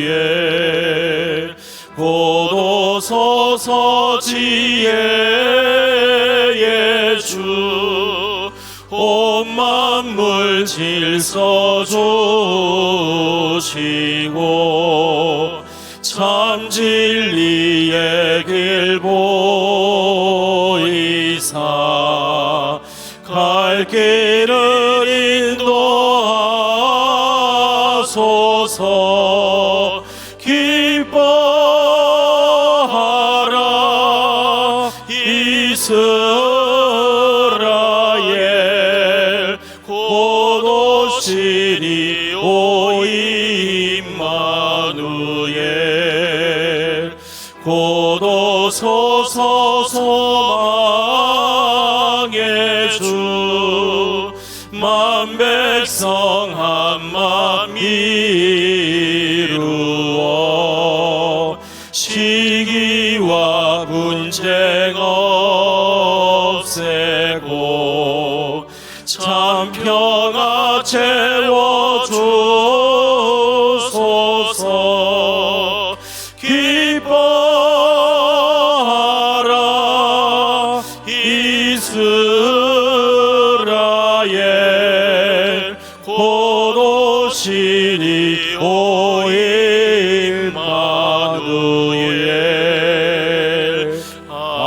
임마누엘 곧 오소서 지혜의 주 온 만물 질서 주시고 참 진리의 길 보이사 갈 길을 인도하소서. 기뻐하라 이스라엘 곧 오시리 오 임마누엘 곧 오소서 소망의 주 만 백성 한맘 이루어 시기와 분쟁 없애고 참 평화 채워주소서. 기뻐하라 이스라엘 곧 오시리 오 임마누엘. 아멘.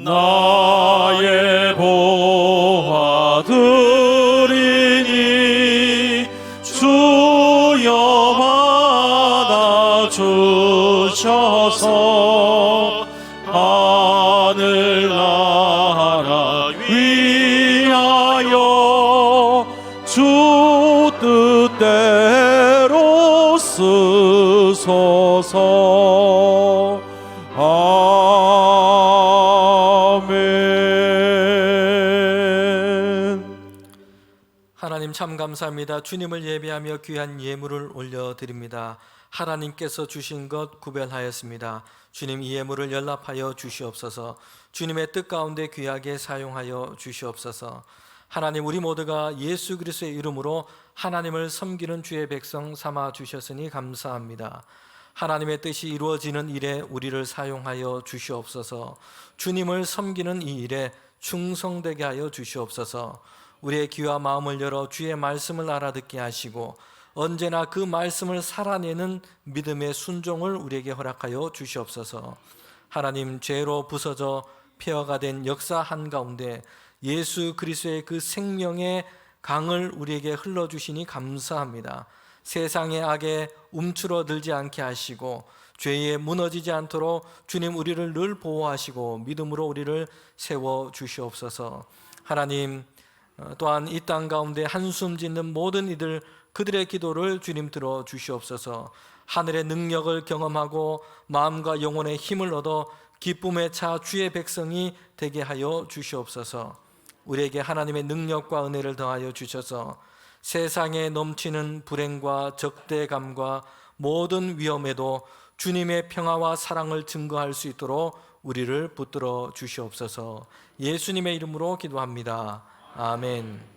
나의 보아들이니 주여 받아 주셔서 하늘나라 위하여 주 뜻대로 쓰소서. 아멘. 하나님 참 감사합니다. 주님을 예배하며 귀한 예물을 올려드립니다. 하나님께서 주신 것 구별하였습니다. 주님 이 예물을 연락하여 주시옵소서. 주님의 뜻 가운데 귀하게 사용하여 주시옵소서. 하나님 우리 모두가 예수 그리스도의 이름으로 하나님을 섬기는 주의 백성 삼아 주셨으니 감사합니다. 하나님의 뜻이 이루어지는 일에 우리를 사용하여 주시옵소서. 주님을 섬기는 이 일에 충성되게 하여 주시옵소서. 우리의 귀와 마음을 열어 주의 말씀을 알아듣게 하시고 언제나 그 말씀을 살아내는 믿음의 순종을 우리에게 허락하여 주시옵소서. 하나님 죄로 부서져 폐허가 된 역사 한가운데 예수 그리스도의 그 생명의 강을 우리에게 흘러주시니 감사합니다. 세상의 악에 움츠러들지 않게 하시고 죄에 무너지지 않도록 주님 우리를 늘 보호하시고 믿음으로 우리를 세워주시옵소서. 하나님, 또한 이 땅 가운데 한숨 짓는 모든 이들 그들의 기도를 주님 들어 주시옵소서. 하늘의 능력을 경험하고 마음과 영혼의 힘을 얻어 기쁨에 차 주의 백성이 되게 하여 주시옵소서. 우리에게 하나님의 능력과 은혜를 더하여 주셔서 세상에 넘치는 불행과 적대감과 모든 위험에도 주님의 평화와 사랑을 증거할 수 있도록 우리를 붙들어 주시옵소서. 예수님의 이름으로 기도합니다. 아멘.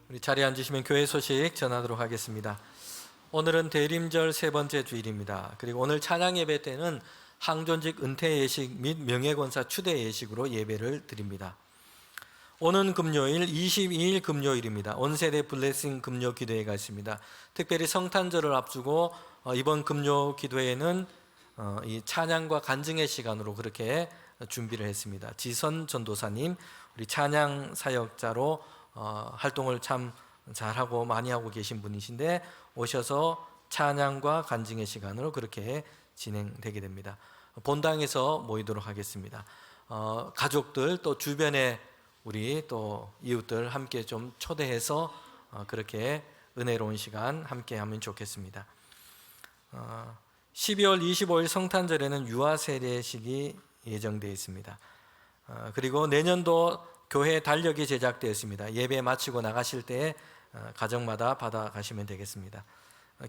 우리 자리에 앉으시면 교회 소식 전하도록 하겠습니다. 오늘은 대림절 세 번째 주일입니다. 그리고 오늘 찬양 예배 때는 항존직 은퇴 예식 및 명예권사 추대 예식으로 예배를 드립니다. 오는 금요일 22일 금요일입니다. 온세대 블레싱 금요 기도회가 있습니다. 특별히 성탄절을 앞두고 이번 금요 기도회에는 이 찬양과 간증의 시간으로 그렇게 준비를 했습니다. 지선 전도사님, 우리 찬양 사역자로 활동을 참 잘하고 많이 하고 계신 분이신데 오셔서 찬양과 간증의 시간으로 그렇게 진행되게 됩니다. 본당에서 모이도록 하겠습니다. 가족들 또 주변에 우리 또 이웃들 함께 좀 초대해서 그렇게 은혜로운 시간 함께 하면 좋겠습니다. 12월 25일 성탄절에는 유아 세례식이 예정되어 있습니다. 그리고 내년도 교회 달력이 제작되었습니다. 예배 마치고 나가실 때 가정마다 받아가시면 되겠습니다.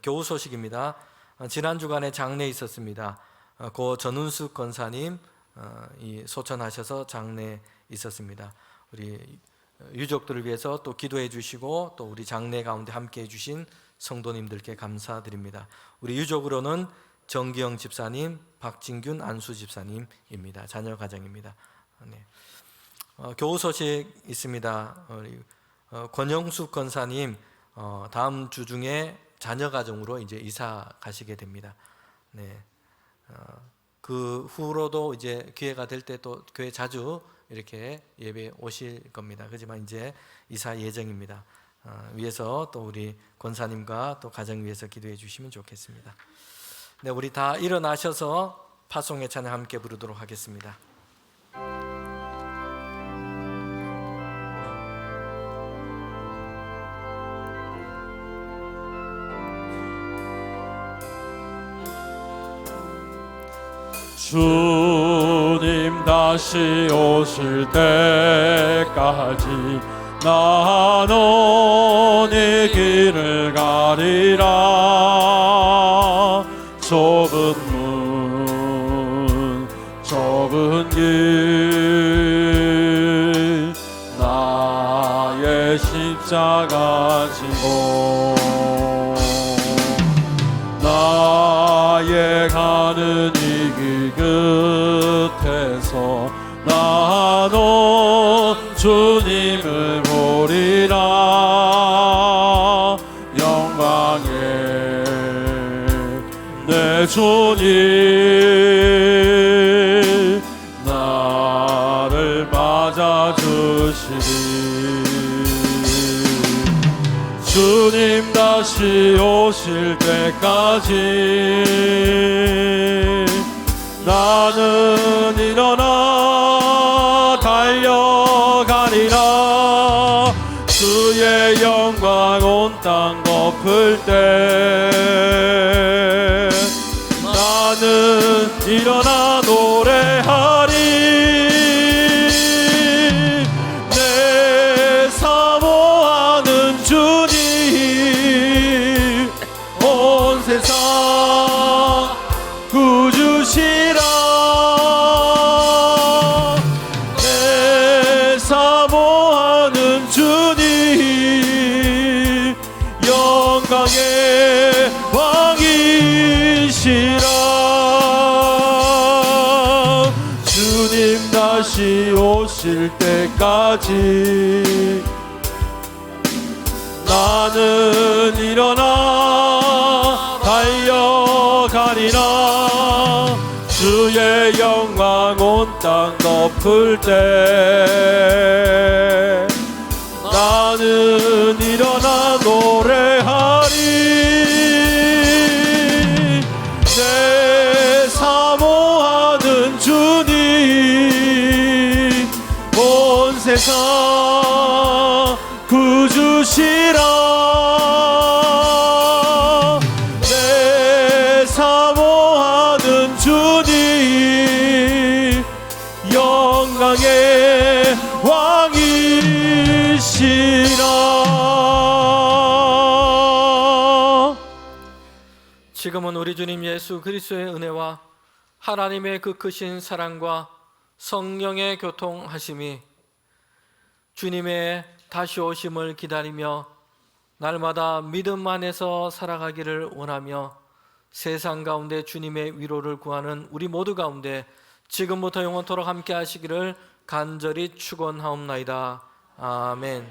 교우 소식입니다. 지난 주간에 장례 있었습니다. 고 전운숙 권사님 소천하셔서 장례 있었습니다. 우리 유족들을 위해서 또 기도해 주시고 또 우리 장례 가운데 함께 해 주신 성도님들께 감사드립니다. 우리 유족으로는 정기영 집사님, 박진균 안수 집사님입니다. 자녀 가정입니다. 네. 교우 소식 있습니다. 권영숙 권사님 다음 주 중에 자녀 가정으로 이제 이사 가시게 됩니다. 네. 그 후로도 이제 기회가 될 때 또 교회 자주 이렇게 예배 오실 겁니다. 그렇지만 이제 이사 예정입니다. 위해서 또 우리 권사님과 또 가정 위해서 기도해 주시면 좋겠습니다. 네, 우리 다 일어나셔서 파송의 찬양 함께 부르도록 하겠습니다. 주님 다시 오실 때까지 나는 이 길을 가리라. 좁은 문 좁은 길 나의 십자가 지고 나의 가는 이 길 끝에서 나는 주님을 보리라. 영광의 내 주님 나를 맞아주시리. 주님 다시 오실 때까지 나는 일어나 달려가리라. 주의 영광 온 땅 덮을 때 나는 일어나 노래하리. 내 사모하는 주님 온 세상 구주시라. 내 사모하는 주님 영광의 왕이시라. 다시 오실 때까지 나는 일어나 달려가리라. 주의 영광 온 땅 덮을 때 나는 일어나 노래하리. 내 사모하는 주님 온 세상 구주시라. 내 사모하는 주님 영광의 왕이시라. 지금은 우리 주님 예수 그리스도의 은혜와 하나님의 그 크신 사랑과 성령의 교통하심이 주님의 다시 오심을 기다리며 날마다 믿음 안에서 살아가기를 원하며 세상 가운데 주님의 위로를 구하는 우리 모두 가운데 지금부터 영원토록 함께 하시기를 간절히 축원하옵나이다. 아멘.